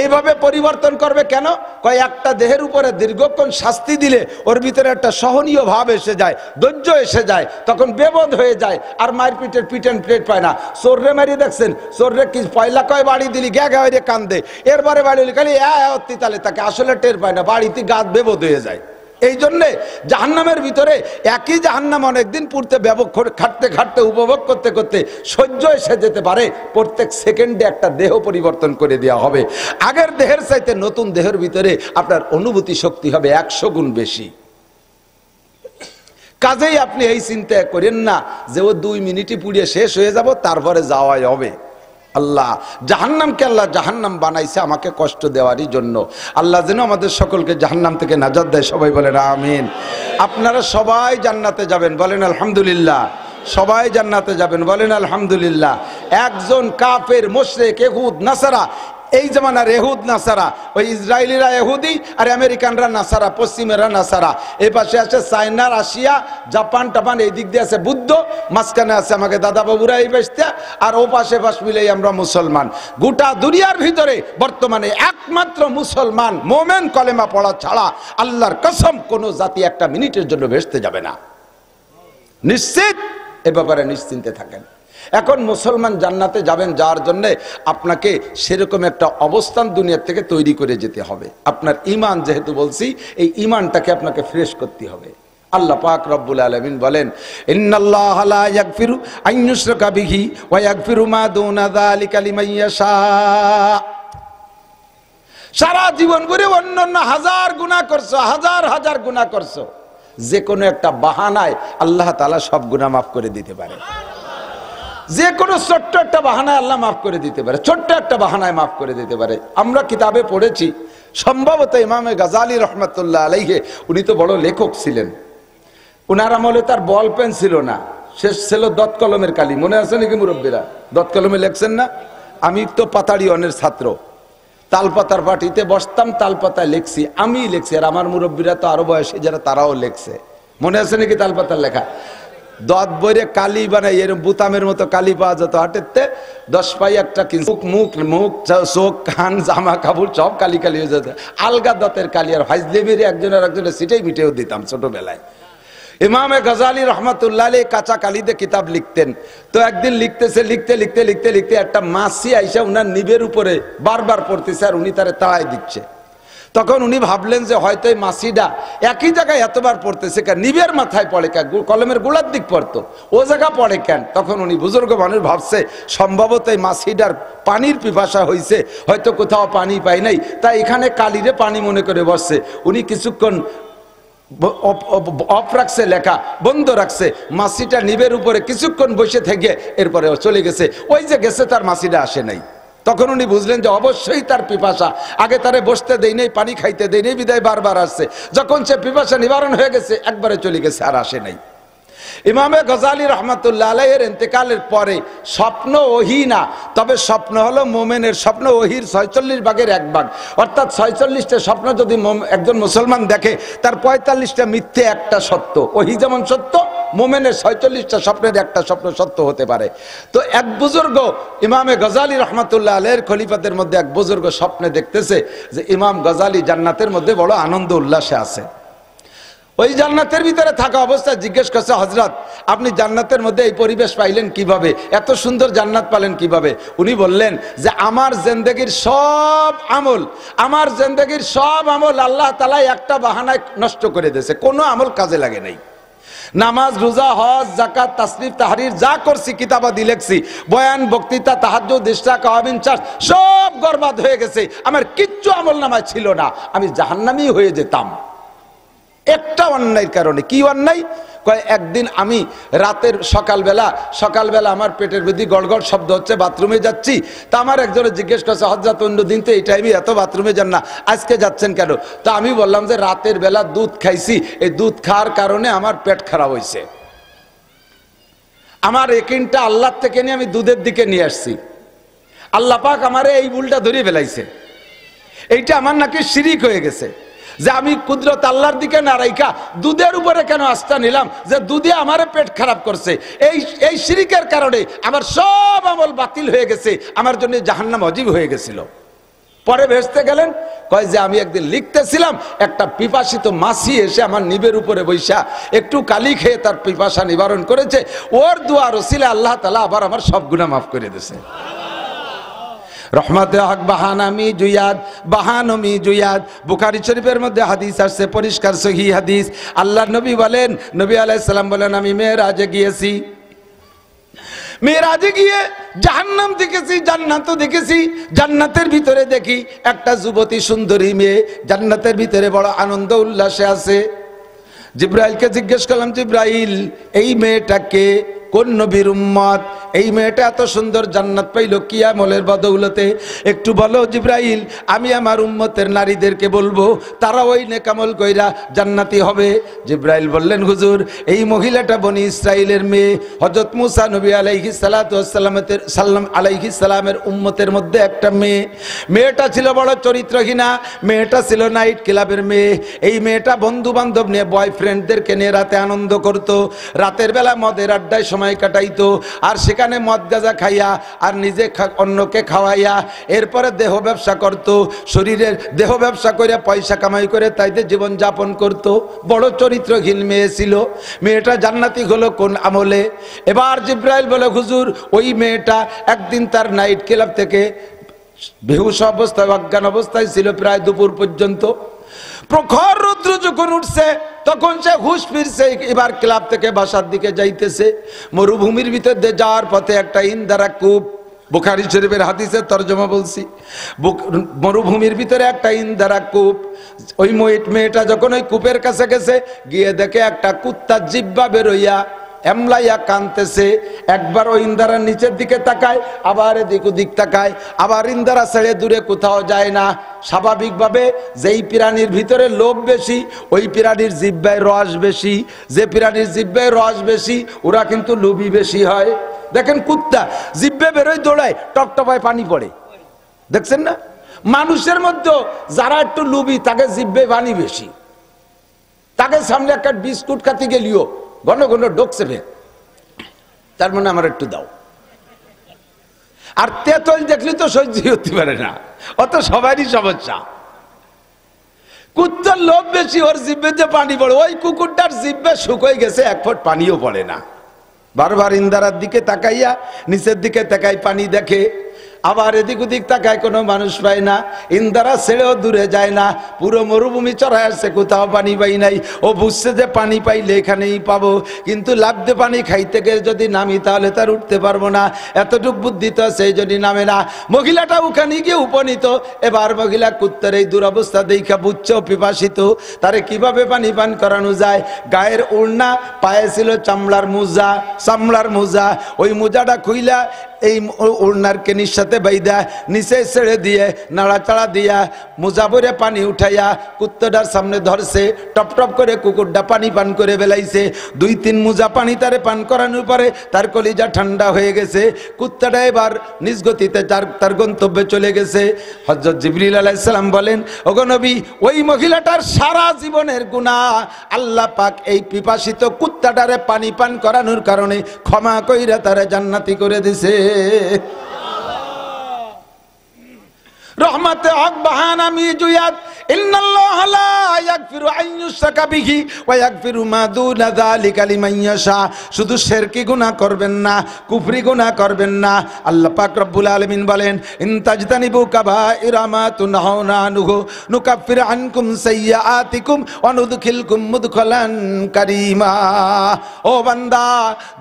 এইভাবে পরিবর্তন করবে কেন? কয় একটা দেহের উপরে দীর্ঘক্ষণ শাস্তি দিলে ওর ভিতরে একটা সহনীয় ভাব এসে যায়, ধৈর্য এসে যায়, তখন বেবদ হয়ে যায়, আর মারপিটের পিটেন প্লেট পায় না। চোররে মারি দেখছেন, চোররে কি পয়লা কয় বাড়ি দিলি গ্যা গ্যা হয়ে কান্দে, এরবারে বাড়ি দিলি খালি তাহলে তাকে আসলে টের পায় না, বাড়িতে গাছ বেবদ হয়ে যায়। এই জন্যে জাহান্নামের ভিতরে একই জাহান্নাম অনেকদিন পুড়তে খাটতে খাটতে উপভোগ করতে করতে সহ্য এসে যেতে পারে। প্রত্যেক সেকেন্ডে একটা দেহ পরিবর্তন করে দেওয়া হবে, আগের দেহের চাইতে নতুন দেহের ভিতরে আপনার অনুভূতি শক্তি হবে 100 গুণ বেশি। কাজেই আপনি এই চিন্তা করেন না যে ও 2 মিনিটই পুড়িয়ে শেষ হয়ে যাব তারপরে যাওয়াই হবে। আল্লাহ জাহান্নামকে আল্লাহ জাহান্নাম বানাইছে আমাকে কষ্ট দেওয়ারই জন্য। আল্লাহ যেন আমাদের সকলকে জাহান্নাম থেকে নাজাত দেয়, সবাই বলেন আমিন। আপনারা সবাই জান্নাতে যাবেন, বলেন আলহামদুলিল্লাহ। সবাই জান্নাতে যাবেন, বলেন আলহামদুলিল্লাহ। একজন কাফের, মুশরিক, ইহুদ, নাসারা, এই জামানার ইহুদ নাসারা, ওই ইসরায়েলিরা ইহুদি আর আমেরিকানরা নাসারা, পশ্চিমেরা নাসারা। এই পাশে আছে চায়না, রাশিয়া, জাপান টাপান, এই দিক দিয়ে আছে বুদ্ধ, মাঝখানে আছে আমাকে দাদা বাবুরা এই বেশতে, আর ও পাশে পাশ মিলেই আমরা মুসলমান। গোটা দুনিয়ার ভিতরে বর্তমানে একমাত্র মুসলমান মোমেন কলেমা পড়া ছাড়া আল্লাহর কসম কোন জাতি একটা মিনিটের জন্য ভেস্তে যাবে না, নিশ্চিত। এ ব্যাপারে নিশ্চিন্তে থাকেন। এখন মুসলমান জান্নাতে যাবেন, যার জন্য আপনাকে সেরকম একটা অবস্থান দুনিয়া থেকে তৈরি করে যেতে হবে। আপনার ঈমান, যেহেতু বলছি, এই ঈমানটাকে আপনাকে ফ্রেশ করতে হবে। আল্লাহ পাক রব্বুল আলামিন বলেন, ইন্নাল্লাহা লা ইয়াগফিরু আন ইউশরাকা বিহি ওয়া ইয়াগফিরু মা দুনা যালিকা লিমান ইয়াশা। সারা জীবন ভরে অন্যান্য হাজার গুনাহ করছো, হাজার হাজার গুনাহ করছো, যে কোনো একটা বাহানায় আল্লাহ তাআলা সব গুনাহ মাফ করে দিতে পারে। যে কোনো ছোট্ট একটা বাহানায় আল্লাহ মাফ করে দিতে পারে, ছোট্ট একটা বাহানায় মাফ করে দিতে পারে। আমরা কিতাবে পড়েছি, সম্ভবত ইমামে গাজালি রহমাতুল্লাহ আলাইহি, উনি তো বড় লেখক ছিলেন, উনার আমলে তার বল পেন ছিল না, শেষ ছিল দত কলমের কালি। মনে আছে নাকি মুরব্বীরা? দত কলমে লেখছেন না? আমি তো পাতাড়ি অনের ছাত্র, তালপাতার পাটিতে বসতাম, তালপাতায় লেখছি, আমি লেখছি, আর আমার মুরব্বীরা তো আরো বয়সী যারা, তারাও লেখছে। মনে আছে নাকি তালপাতার লেখা? দত বইরে কালি বানাই, এরকম বুতামের মতো কালি পাওয়া যেত হাটেতে, 10 পাই একটা মুখ মুখ চোখ কান জামা কাপড় সব কালি কালি হয়ে যেত। আলগা দতের কালি, আর ভাইজলে মেরে একজনের একজনের সিটেই মিটেও দিতাম ছোটবেলায়। ইমামে গজালি রহমাতুল্লাহ আলাইহি কাঁচা কালিতে কিতাব লিখতেন। তো একদিন লিখতেছে, লিখতে লিখতে লিখতে লিখতে একটা মাছি আইসা উনার নিবের উপরে বারবার পড়তেছে, আর উনি তারে তাড়াই দিচ্ছে। তখন উনি ভাবলেন যে হয়তো এই মাছিটা একই জায়গায় এতবার পড়তেছে কেন, নিবের মাথায় পড়ে কেন, কলমের গোড়ার দিক পড়তো, ও জায়গা পড়ে কেন? তখন উনি বুজুর্গ মানুষ ভাবছে সম্ভবত এই মাছিটার পানির পিপাসা হয়েছে, হয়তো কোথাও পানি পাই নাই, তাই এখানে কালিরে পানি মনে করে বসছে। উনি কিছুক্ষণ অফ রাখছে, লেখা বন্ধ রাখছে, মাছিটা নিবের উপরে কিছুক্ষণ বসে থেকে এরপরে চলে গেছে। ওই যে গেছে, তার মাছিটা আসে নাই। তখন উনি বুঝলেন যে অবশ্যই তার পিপাসা, আগে তারে বসতে দেই নেই, পানি খাইতে দেই নেই, বিদায় বারবার আসছে। যখন সে পিপাসা নিবারণ হয়ে গেছে, একবারে চলে গেছে, আর আসে নাই। ইমামে গজালি রহমাতুল্লাহ আলাইহির ইন্তেকালের পরে স্বপ্ন ওহী না, তবে স্বপ্ন হলো মোমেনের স্বপ্ন, ওহির 46 ভাগের 1 ভাগ, অর্থাৎ 46টা স্বপ্ন যদি একজন মুসলমান দেখে, তার 45টা মিথ্যে, একটা সত্য। ওহী যেমন সত্য, মোমেনের 46টা স্বপ্নের একটা স্বপ্ন সত্য হতে পারে। তো এক বুজুর্গ ইমামে গজালি রহমাতুল্লাহ আলাইহির খলিফাদের মধ্যে এক বুজুর্গ স্বপ্নে দেখতেছে যে ইমাম গজালি জান্নাতের মধ্যে বড় আনন্দ উল্লাসে আছে। ওই জান্নাতের ভিতরে থাকা অবস্থায় জিজ্ঞেস করছে, হযরত আপনি জান্নাতের মধ্যে এই পরিবেশ পাইলেন কিভাবে, এত সুন্দর জান্নাত পেলেন কিভাবে? উনি বললেন যে আমার জিন্দেগীর সব আমল আল্লাহ তাআলা একটা বাহানায় নষ্ট করে দিয়েছে, কোনো আমল কাজে লাগে নাই। নামাজ, রোজা, হজ, যাকাত, তাসরিফ, তাহরির যা করছি, কিতাবাদি লিখছি, বয়ান, বক্তৃতা, তাহাজ্জুদ, ইশরাক, আওয়ামিন, চার্চ সব বরবাদ হয়ে গেছে, আমার কিচ্ছু আমল নামায় ছিল না, আমি জাহান্নামী হয়ে যেতাম একটা অন্যায়ের কারণে। কি অন্যায়? কয় একদিন আমি রাতের সকালবেলা আমার পেটের মধ্যে গড়গড় শব্দ হচ্ছে, বাথরুমে যাচ্ছি, তা আমার একজনে জিজ্ঞেস করছে, হযরত অন্য দিন তো এই টাইমে এত বাথরুমে যান না, আজকে যাচ্ছেন কেন? তা আমি বললাম যে রাতের বেলা দুধ খাইছি, এই দুধ খাওয়ার কারণে আমার পেট খারাপ হয়েছে, আমার একিনটা আল্লাহ থেকে নিয়ে আমি দুধের দিকে নিয়ে আসছি, আল্লাহ পাক আমারে এই ভুলটা ধরিয়ে ফেলাইছে, এইটা আমার নাকি শিরিক হয়ে গেছে, যে আমি কুদরত আল্লাহর দিকে না রাইখা দুধের উপরে কেন আস্থা নিলাম, যে দুধে আমারে পেট খারাপ করছে, এই শিরিকের কারণে আমার সব আমল বাতিল হয়ে গেছে, আমার জন্য জাহান্নাম ওয়াজিব হয়ে গেছিল। পরে ভেস্তে গেলেন, কয় যে আমি একদিন লিখতেছিলাম, একটা পিপাসিত মাছি এসে আমার নিবের উপরে বৈশা একটু কালি খেয়ে তার পিপাসা নিবারণ করেছে, ওর দোয়ার ওসিলে আল্লাহ তাআলা আবার আমার সব গুনাহ মাফ করে দিয়েছে। রহমতে হক বাহানমি জুয়াদ বুখারী শরীফের মধ্যে হাদিস আসছে, পরিষ্কার সহিহ হাদিস। আল্লাহর নবী বলেন, নবী আলাইহিস সালাম বলেন, আমি মেরাজে গিয়েছি, মেরাজে গিয়ে জাহান্নাম দেখেছি, জান্নাতও দেখেছি। জান্নাতের ভিতরে দেখি একটা যুবতী সুন্দরী মেয়ে জান্নাতের ভিতরে বড় আনন্দ উল্লাসে আছে। জিব্রাইলকে জিজ্ঞেস করলাম, জিব্রাইল এই মেয়েটাকে কোন নবীর উম্মত, এই মেয়েটা এত সুন্দর জান্নাত পাইল কি আমলের বদৌলতে, একটু বলো জিব্রাইল, আমি আমার উম্মতের নারীদেরকে বলবো, তারা ওই নেকামল কইরা জান্নাতি হবে। জিব্রাইল বললেন, হুজুর এই মহিলাটা বনি ইসরাইলের মেয়ে, হযরত মুসা নবী আলাইহিস সালামের উম্মতের মধ্যে একটা মেয়ে। মেয়েটা ছিল বড় চরিত্রহীনা, মেয়েটা ছিল নাইট ক্লাবের মেয়ে। এই মেয়েটা বন্ধু বান্ধব নিয়ে, বয়ফ্রেন্ডদেরকে নিয়ে রাতে আনন্দ করত, রাতের বেলা মদের আড্ডায় সময় কাটাইতো, আর সেখানে মদ গাঁজা খাইয়া আর নিজে অন্যকে খাওয়াইয়া এরপরে দেহ ব্যবসা করত, শরীরের দেহ ব্যবসা করে পয়সা কামাই করে তাইতে জীবন যাপন করত। বড় চরিত্রহীন মেয়ে ছিল। মেয়েটা জান্নাতি হলো কোন আমলে? এবার জিব্রাইল বলে, হুজুর ওই মেয়েটা একদিন তার নাইট ক্লাব থেকে বেহুশ অবস্থায়, অজ্ঞান অবস্থায় ছিল প্রায় দুপুর পর্যন্ত। প্রখর রৌদ্র যখন উঠছে তখন সে হুঁশ ফিরছে, এবার ক্লাব থেকে বাসার দিকে যাইতেছে। মরুভূমির ভিতর দিয়ে যাওয়ার পথে একটা ইন্দারা কূপ, বুখারী শরীফের হাদিসের তরজমা বলছি, মরুভূমির ভিতরে একটা ইন্দারা কূপ। ওই মেয়েটা যখন ওই কূপের কাছে গেছে, গিয়ে দেখে একটা কুত্তার জিহ্বা বেরোইয়া এমলাইয়া কানতেছে। একবার ওই ইন্দারার নিচের দিকে তাকায়, আবার এদিক ওদিক তাকায়, আবার ইন্দারা ছেড়ে দূরে কোথাও যায় না। স্বাভাবিকভাবে যেই প্রাণীর ভিতরে লোভ বেশি, ওই প্রাণীর জিহ্বায় রস বেশি, যে প্রাণীর জিহ্বায় রস বেশি ওরা কিন্তু লোভী বেশি হয়। দেখেন কুত্তা জিহ্বে বেরোয়, দৌড়ায়, টপটপায় পানি পড়ে, দেখছেন না? মানুষের মধ্যে যারা একটু লোভী তাকে জিহ্বে পানি বেশি, তাকে সামনে একটা বিস্কুট খাতে গেলিও ঘন ঘন ডোকছে ফের, তার মানে আমার একটু দাও। আর তেতল দেখলি তো সহ্য হতে পারে না, অত সবারই সমস্যা। কুত্তার লোভ বেশি, ওর জিভে যে পানি পড়ে, ওই কুকুরটার জিভে শুকিয়ে গেছে, এক ফোঁট পানিও পড়ে না। বারবার ইন্দারার দিকে তাকাইয়া নিচের দিকে তাকাই, পানি দেখে, আবার এদিক ওদিক তাকায়, কোনো মানুষ পায় না। ইন্দারা ছেড়েও দূরে যায় না, পুরো মরুভূমি চড়ায় আসছে, কোথাও পানি পাই নাই। ও বুঝছে যে পানি পাইলে এখানেই পাবো, কিন্তু লাভতে পানি খাইতে গেলে যদি নামি তাহলে তার উঠতে পারবো না, এতটুক বুদ্ধি তো সেই জন্য নামে না। মহিলাটা ওখানে গিয়ে উপনীত। এবার মহিলা কুত্তার এই দুরবস্থা দেখা বুঝছে পিপাসিত, তারে কিভাবে পানি পান করানো যায়। গায়ের ওড়না, পায়ে ছিল চামড়ার মোজা, ওই মোজাটা খুইলা এই ওড়নার কেনির সাথে বাইদা নিচে ছেড়ে দিয়ে নাড়াচাড়া দিয়া মোজা ভরে পানি উঠাইয়া কুত্তাটার সামনে ধরছে। টপ টপ করে কুকুরটা পানি পান করে বেলাইছে। 2-3 মোজা পানি তারে পান করানোর পরে তার কলিজা ঠান্ডা হয়ে গেছে। কুত্তাটা এবার নিজ গতিতে তার গন্তব্যে চলে গেছে। হযরত জিবরিল আলাইহিস সালাম বলেন, ওগো নবী, ওই মহিলাটার সারা জীবনের গুনাহ আল্লাহ পাক এই পিপাসিত কুত্তাটারে পানি পান করানোর কারণে ক্ষমা কইরা তারে জান্নাতি করে দিছে। রহমতে হক বাহানামি জুয়াদ, ইন্নাল্লাহা লা ইয়াগফিরু আন ইউশরাকা বিহি ওয়া ইয়াগফিরু মা দুনা যালিকা লিমান ইয়াশা। শুধু শিরকি গুনাহ করবেন না, কুফরি গুনাহ করবেন না। আল্লাহ পাক রব্বুল আলামিন বলেন, ইন তাজতানিবু কাবাইরা মা তুনহাউনা আনহু নুকাফির আনকুম সাইয়্যাতিকুম ওয়া নুদখিলকুম মুদখালান কারীমা। ও বান্দা,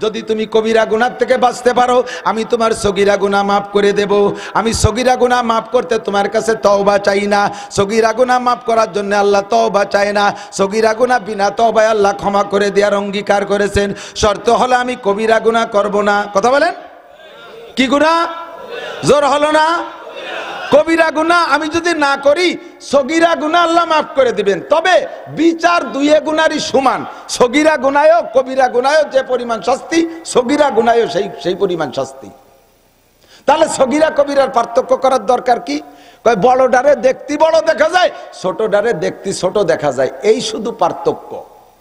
যদি তুমি কবিরা গুনাহ থেকে বাঁচতে পারো, আমি তোমার সগীরা গুনাহ মাফ করে দেব। আমি সগীরা গুনাহ মাফ করতে তোমার কাছে তওবা চাই না। সগীরা গুনাহ মাফ করার জন্য আল্লাহ তওবা চায় না। সগীরা গুনাহ বিনা তওবায় আল্লাহ ক্ষমা করে দেওয়ার অঙ্গীকার করেছেন। শর্ত হলো আমি কবিরা গুনাহ করব না। কথা বলেন, কি গুনাহ? জোর হলো না? কবিরা গুনাহ আমি যদি না করি, সগীরা গুনাহ আল্লাহ মাফ করে দিবেন। তবে বিচার দুয়ে গুনারই সমান। সগীরা গুনাহও কবিরা গুনাহও যে পরিমাণ শাস্তি, সগীরা গুনাহও সেই পরিমাণ শাস্তি। তাহলে সগীরা কবিরার পার্থক্য করার দরকার কি? কয় বড়ডারে দেখতে বড় দেখা যায়, ছোটডারে দেখতে ছোট দেখা যায়। এই শুধু পার্থক্য,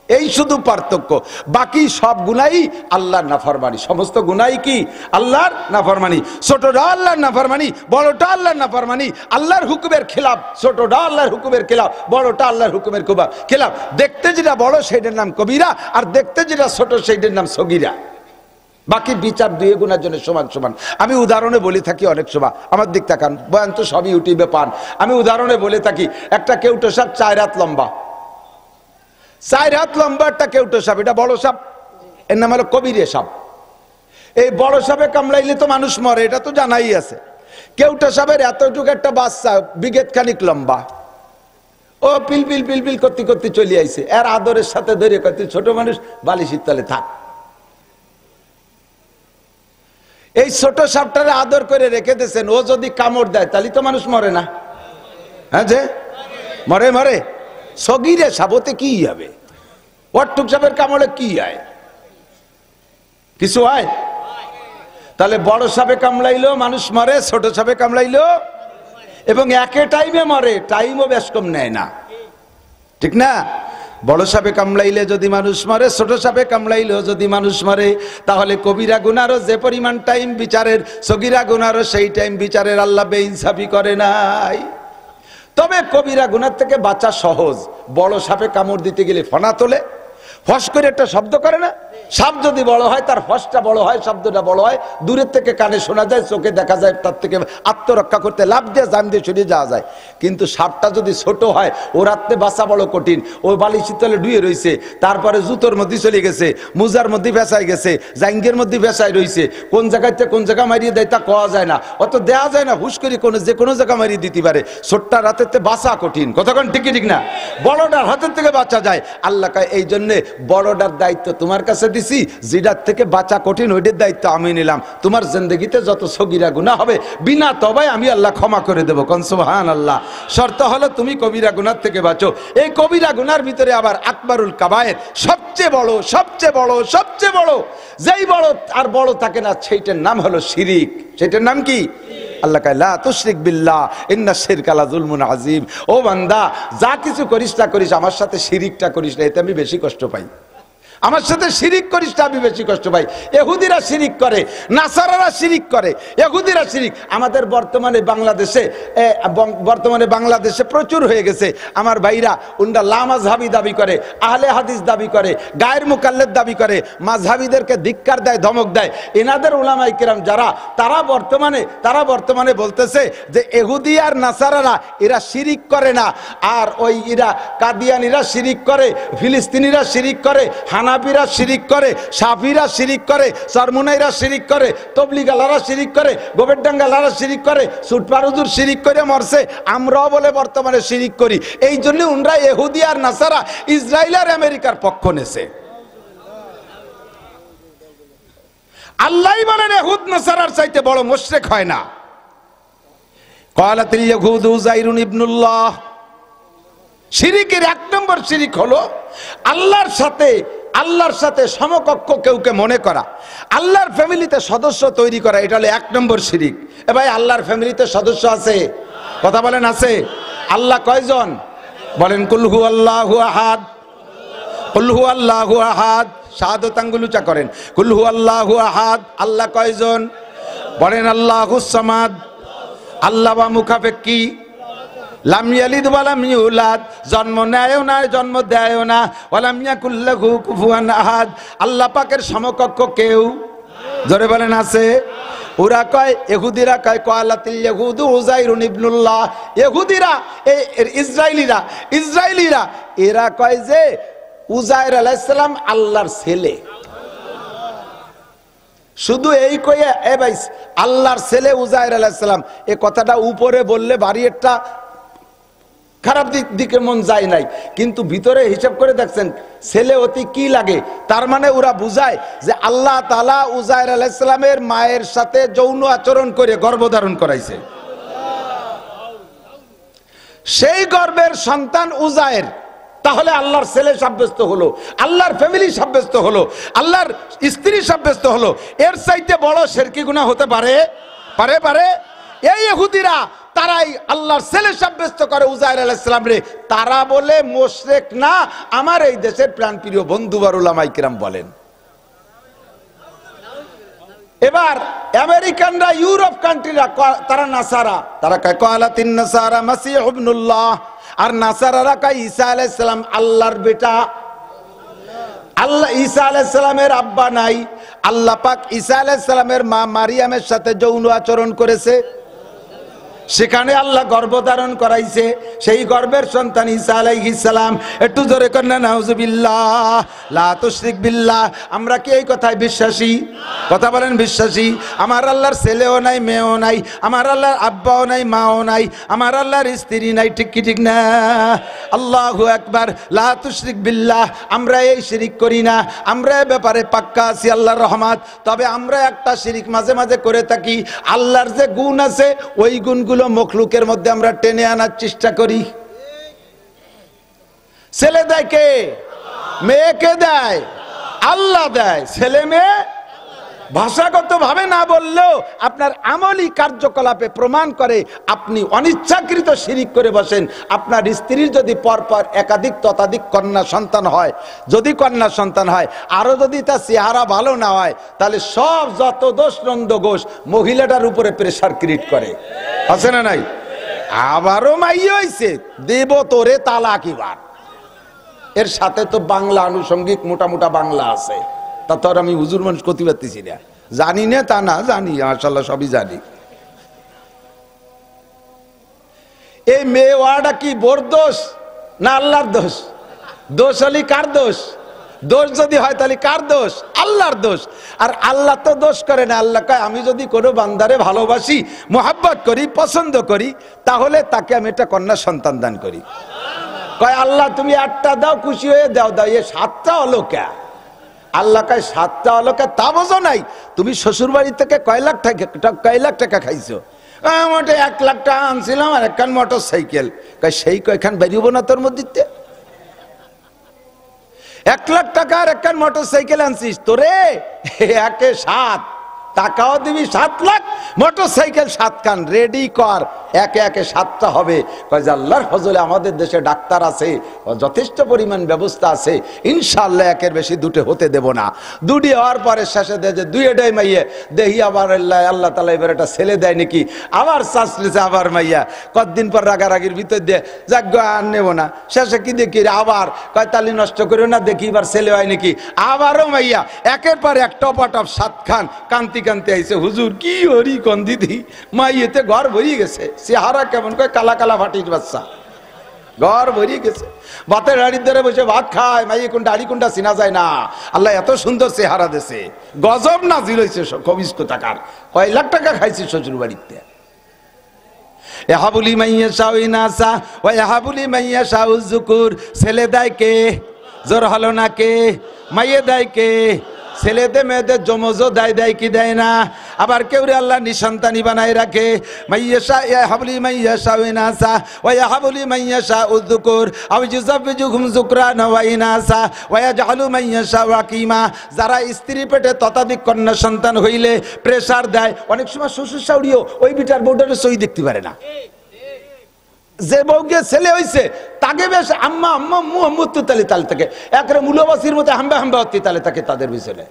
এই শুধু পার্থক্য। বাকি সব গুনাহই আল্লাহর নাফরমানি। সমস্ত গুনাহই কি? আল্লাহর নাফরমানি। ছোটটা আল্লাহর নাফরমানি, বড়টা আল্লাহর নাফরমানি। আল্লাহর হুকুমের খেলাফ ছোটটা, আল্লাহর হুকুমের খেলাফ বড়টা, আল্লাহর হুকুমের খেলাফ। দেখতে যেটা বড় সেইটার নাম কবিরা, আর দেখতে যেটা ছোট সেইটার নাম সগীরা। বাকি বিচার দুই গুণার জন্য সমান সমান। আমি উদাহরণে বলে থাকি অনেক সময়, আমার দিক তাকান, বয়ান তো সবই ইউটিউবে পান। আমি উদাহরণে বলে থাকি, একটা কেউটো সাপ 4 হাত লম্বা, 4 হাত লম্বা একটা কেউটো সাপ, এটা বড় সাপ, এর নাম হলো কবিরে সাপ। এই বড় সাপে কামড়াইলে তো মানুষ মরে, এটা তো জানাই আছে। কেউটো সাপের এতটুকু একটা বাচ্চা বিঘেত খানিক লম্বা, ও পিল পিল পিল পিল করতে করতে চলে আইছে। এর আদরের সাথে ধরে করতে, ছোট মানুষ বালিশের তলে থাক। এই ছোট সাপটারে আদর করে রেখে দিয়েছেন, ও যদি কামড় দেয় তাহলে তো মানুষ মরে না? হ্যাঁ, যে মরে মরে। সগীরে সাপতে কি হবে? ওটুক সাপের কামড়ে কি হয়? কিছু হয়? তাহলে বড় সাপে কামড়াইলো মানুষ মরে, ছোট সাপে কামড়াইলো, এবং একে টাইমে মরে, টাইমও বেশ কম নেয় না, ঠিক না? বড় সাপে কামড়াইলে যদি মানুষ মরে, ছোট সাপে কামড়াইলেও যদি মানুষ মরে, তাহলে কবিরা গুনারও যে পরিমাণ টাইম বিচারের, সগীরা গুনারও সেই টাইম বিচারের। আল্লাহ বেইনসাফি করে নাই। তবে কবিরা গুনার থেকে বাঁচা সহজ। বড় সাপে কামড় দিতে গেলে ফনা তোলে, ফস করে একটা শব্দ করে না? সাপ যদি বড় হয়, তার ফসটা বড় হয়, শব্দটা বড় হয়, দূরের থেকে কানে শোনা যায়, চোখে দেখা যায়, তার থেকে আত্মরক্ষা করতে লাভ দিয়ে জাম দিয়ে সরিয়ে যাওয়া যায়। কিন্তু সাপটা যদি ছোট হয়, ও রাত্রে বাঁচা বড় কঠিন। ও বালিশের তলে ডুয়ে রয়েছে, তারপরে জুতোর মধ্যে চলে গেছে, মুজার মধ্যে ফেঁসাই গেছে, জাঙ্গের মধ্যে ফেঁসাই রয়েছে। কোন জায়গাতে কোন জায়গা মারিয়ে দেয় তা কোয়া যায় না, অত দেওয়া যায় না। হুশ করে যে কোনো জায়গা মারিয়ে দিতে পারে। ছোট্টার হাতের থেকে বাঁচা কঠিন। কতক্ষণ ঠিক ঠিক না? বড়টার হাতের থেকে বাঁচা যায়। আল্লাহ কয় এই জন্যে বড়টার দায়িত্ব তোমার কাছে দিছি, যেটার থেকে বাঁচা কঠিন ওইটার দায়িত্ব আমি নিলাম। তোমার জিন্দেগিতে যত সগীরা গুনাহ হবে, বিনা তওবায় আমি আল্লাহ ক্ষমা করে দেবো। কোন সুবহানাল্লাহ। শর্ত হলো তুমি কবিরা গুনাহ থেকে বাঁচো। এই কবিরা গুনার ভিতরে আবার আকবারুল কাবায়ের, সবচেয়ে বড়, সবচেয়ে বড়, সবচেয়ে বড়, যেই বড় আর বড় থাকে না, সেইটার নাম হলো শিরিক। সেটার নাম কি? আল্লাহ কয় লা তুশরিক বিল্লাহ ইন্না শিরকা লাযুলমুন আযীম। ও বান্দা, যা কিছু করিস না করিস, আমার সাথে শিরিকটা করিস না, এতে আমি বেশি কষ্ট পাই। আমার সাথে শিরিক করিস না, আমি বেশি কষ্ট পাই। ইহুদিরা শিরিক করে, নাসারারা শিরিক করে, ইহুদিরা শিরিক। আমাদের বর্তমানে বাংলাদেশে প্রচুর হয়ে গেছে। আমার ভাইরা উনরা লা মাযহাবি দাবি করে, আহলে হাদিস দাবি করে, গায়ের মুকাল্লিদ দাবি করে, মাযহাবিদেরকে ধিক্কার দেয়, ধমক দেয়। এনাদের উলামায়ে কেরাম যারা, তারা বর্তমানে বলতেছে যে ইহুদি আর নাসারারা এরা শিরিক করে না, আর ওই এরা কাদিয়ানীরা শিরিক করে, ফিলিস্তিনিরা শিরিক করে, হানাফিরা শিরিক করে, শাফিরা শিরিক করে, চরমুনাইরা শিরিক করে, তবলিগালারা শিরিক করে, গোবেরডাঙ্গালারা শিরিক করে, সুটপারুজুর শিরিক করে মরছে। আমরাও বলে বর্তমানে শিরিক করি। এই জন্য উনরা ইহুদি আর নাসারা, ইসরায়েল আর আমেরিকার পক্ষ নেছে। আল্লাহই বলেন ইহুদ নাসারার চাইতে বড় মুশরিক হয় না। ক্বালাতিল ইয়াহুদু উযাইরুন ইবনুল্লাহ। শিরিকের 1 নম্বর শিরিক হলো আল্লাহর সাথে সমকক্ষ কেউকে মনে করা, আল্লাহর ফ্যামিলিতে সদস্য তৈরি করা। এটা হলো 1 নম্বর শিরিক। এ ভাই, আল্লাহর ফ্যামিলিতে সদস্য আছে? কথা বলেন, আছে? আল্লাহ কয়জন? বলেন কুল হু আল্লাহু আহাদ, কুল হু আল্লাহু আহাদ। শাহাদাত আঙ্গুল উঁচা করেন। কুল হু আল্লাহু আহাদ। আল্লাহ কয়জন? বলেন আল্লাহুস সামাদ। আল্লাহ বা মুখাপেক্ষী, লাম ইয়ালিদ ওয়া লাম ইউলাদ, জন্ম নেয়ও না জন্ম দেয়ও না, ওয়া লাম ইয়াকুল লাহু কুফুয়ান আহাদ, আল্লাহ পাকের সমকক্ষ কেউ, জোরে বলেন আছে? ওরা কয়, ইহুদিরা কয় ক্বালাতিল ইয়াহুদু উযাইরুন ইবনুল্লাহ, ইহুদিরা ইসরাইলিরা এরা কয় যে উযাইর আলাইহিস সালাম আল্লাহর ছেলে। শুধু এই কয়ে এ ভাই আল্লাহর ছেলে উযাইর আলাইহিস সালাম, এই কথাটা উপরে বললে বাড়ি একটা খারাপ দিকে মন যায় নাই, কিন্তু ভিতরে হিসাব করে দেখছেন ছেলে অতি কি লাগে। তার মানে ওরা বুঝায় যে আল্লাহ তাআলা উযাইর আলাইহিস সালামের মায়ের সাথে যৌন আচরণ করে গর্ভধারণ করাইছে। সেই গর্ভের সন্তান উযাইর, তাহলে আল্লাহর ছেলে সাব্যস্ত হলো, আল্লাহর ফ্যামিলি সাব্যস্ত হলো, আল্লাহর স্ত্রী সাব্যস্ত হলো। এর চাইতে বড় শিরকি গুনাহ হতে পারে? পারে? এই ইহুদিরা তারাই আল্লাহর ছেলে সাব্যস্ত করে উযাইর আলাইহিস সালাম রে। তারা বলে মুশরিক না, আমার এই দেশের প্রাণপ্রিয় বন্ধু বার উলামায়ে কিরাম বলেন। এবার আমেরিকানরা, ইউরোপ কান্ট্রিরা তারা নাসারা, তারা কয় ক্বালাতিন নাসারা মাসীহ ইবনুল্লাহ, আর নাসারারা কয় ঈসা আলাইহিস সালাম আল্লাহর বেটা। আল্লাহ ঈসা আলাইহিস সালামের আব্বা নাই, আল্লাহ পাক ঈসা আলাইহিস সালামের মা মারিয়ামের সাথে যৌন আচরণ করেছে, সেখানে আল্লাহ গর্ভধারণ করাইছে, সেই গর্ভের সন্তান ঈসা আলাইহিস সালাম। একটু জোরে কর না নাউযুবিল্লাহ, লা তুশরিক বিল্লাহ। আমরা কি এই কথায় বিশ্বাসী? কথা বলেন বিশ্বাসী? আমার আল্লাহর ছেলেও নাই, মেয়েও নাই, আমার আল্লাহর আব্বাও নাই, মাও নাই, আমার আল্লাহর স্ত্রী নাই, ঠিক কি ঠিক না? আল্লাহু আকবার, লা তুশরিক বিল্লাহ। আমরা এই শিরিক করি না, আমরা এই ব্যাপারে পাক্কা আছি আল্লাহর রহমত। তবে আমরা একটা শিরিক মাঝে মাঝে করে থাকি, আল্লাহর যে গুণ আছে ওই গুণগুলো মখলুকের মধ্যে আমরা টেনে আনার চেষ্টা করি। ছেলে দেয় কে? মেয়েকে দেয় আল্লাহ, দেয় ছেলে মেয়ে। ভাষাগত ভাবে না বললেও আপনার আমলি কার্যকলাপে প্রমাণ করে আপনি অনিচ্ছাকৃত শিরিক করে বসেন। আপনার স্ত্রীর যদি পরপর একাধিক ততাধিক কন্যা সন্তান হয়, যদি কন্যা সন্তান হয়, আরো যদি তার চেহারা ভালো না হয়, তাহলে সব যত দোষ নন্দ ঘোষ মহিলাটার উপরে প্রেসার ক্রিয়েট করে, আছে না নাই? আবারও মাই হইছে, দেব তোরে তালাক এবার। এর সাথে তো বাংলা আনুষঙ্গিক মোটা মোটা বাংলা আছে, তা তো আর আমি হুজুর মানুষ করতে পারতেছি না। জানি না তা না, জানি মাশাআল্লাহ সবই জানি। এই মেয়ে ওয়াটা কি বোর দোষ না আল্লাহর দোষ? দোষ হলি কার দোষ? দোষ যদি হয় তাহলে কার দোষ? আল্লাহর দোষ। আর আল্লাহ তো দোষ করে না। আল্লাহ কয় আমি যদি কোনো বান্দারে ভালোবাসি, মোহাব্বত করি, পছন্দ করি, তাহলে তাকে আমি একটা কন্যা সন্তান দান করি। কয় আল্লাহ তুমি একটা দাও, খুশি হয়ে দাও, দাও এ সাতটা হলো কে? আল্লাহ কয় সাতটা হলো কে? তা বোঝো নাই? তুমি শ্বশুর বাড়ি থেকে কয় লাখ টাকা খাইছো? মোটে 1 লাখ টাকা আনছিলাম আর একখান মোটর সাইকেল। কয় সেই কয়খান বেরিয়েবো না তোর মধ্যে? 1 লাখ টাকা আর একখান মোটর সাইকেল আনছিস, তোরে একে 7 টাকাও দিবি, 7 লাখ মোটর সাইকেল 7 খান রেডি কর, একে একে 7টা হবে। কয় যে আল্লাহর ফজলে আমাদের দেশে ডাক্তার আছে, যথেষ্ট পরিমাণ ব্যবস্থা আছে, ইনশাআল্লাহ একের বেশি দুটো হতে দেব না। দুটি হওয়ার পরে শেষে দেয় যে 2টাই মাইয়া, দেখি আবার আল্লাহ তাআলা এবার একটা ছেলে দেয় নাকি, আবার চাষলেছে আবার মাইয়া। কতদিন পর রাগারাগির ভিতর দিয়ে যাক আর নেব না, শেষে কি দেখি আবার কয় তালি নষ্ট করিও না, দেখি এবার ছেলে হয় নাকি, আবারও মাইয়া। একের পর এক টপাটপ 7 খান কান্তি কান্তি আইছে। হুজুর কি হরি কোন দিদি, মাইয়েতে ঘর ভরিয়ে গেছে, চেহারা কেমন? কয় কালা কালা ফাটির বাচ্চা, ঘর ভরিয়ে গেছে। ভাতের হাড়ির ধরে বসে ভাত খায়, মাইয়ে কোনটা হাড়ি কোনটা চিনা যায় না। আল্লাহ এত সুন্দর চেহারা দেশে, গজব নাজিল হয়েছে কবিজ টাকার। কয় লাখ টাকা খাইছে শ্বশুর বাড়িতে। ইয়াহাবুলি মাইয়াশা ইনাসা ওয়া ইয়াহাবুলি মাইয়াশা যুকুর। ছেলে দেয় কে? জোর হলো না কে? মাইয়ে দেয় কে? ছেলেদের মেয়েদের জমজও দেয় কি দেয় না? আবার কেউ রে আল্লাহ নিঃসন্তানি বানায় রাখে। মাইয়াশা ইয়াহাবুলি মাইয়াশা ইনাসা ওয়া ইয়াহাবুলি মাইয়াশা যুকুর আও ইউযাব্বিজুহুম যুকরান ওয়া ইনাসা ওয়া ইয়াজআলু মাইয়াশা ওয়াকিমা। যারা স্ত্রী পেটে ততাধিক কন্যা সন্তান হইলে প্রেসার দেয়। অনেক সময় শ্বশুর শাশুড়িও ওই বিটার বউটার সই দেখতে পারে না। যে বউকে ছেলে হইছে তাকে বেশ আম্মা আম্মা মুহাম্মদ তালে তালে থাকে, একরে মূলবাসীর মতো হাম্বা হাম্বা হতে তালে থাকে তাদের পিছনে।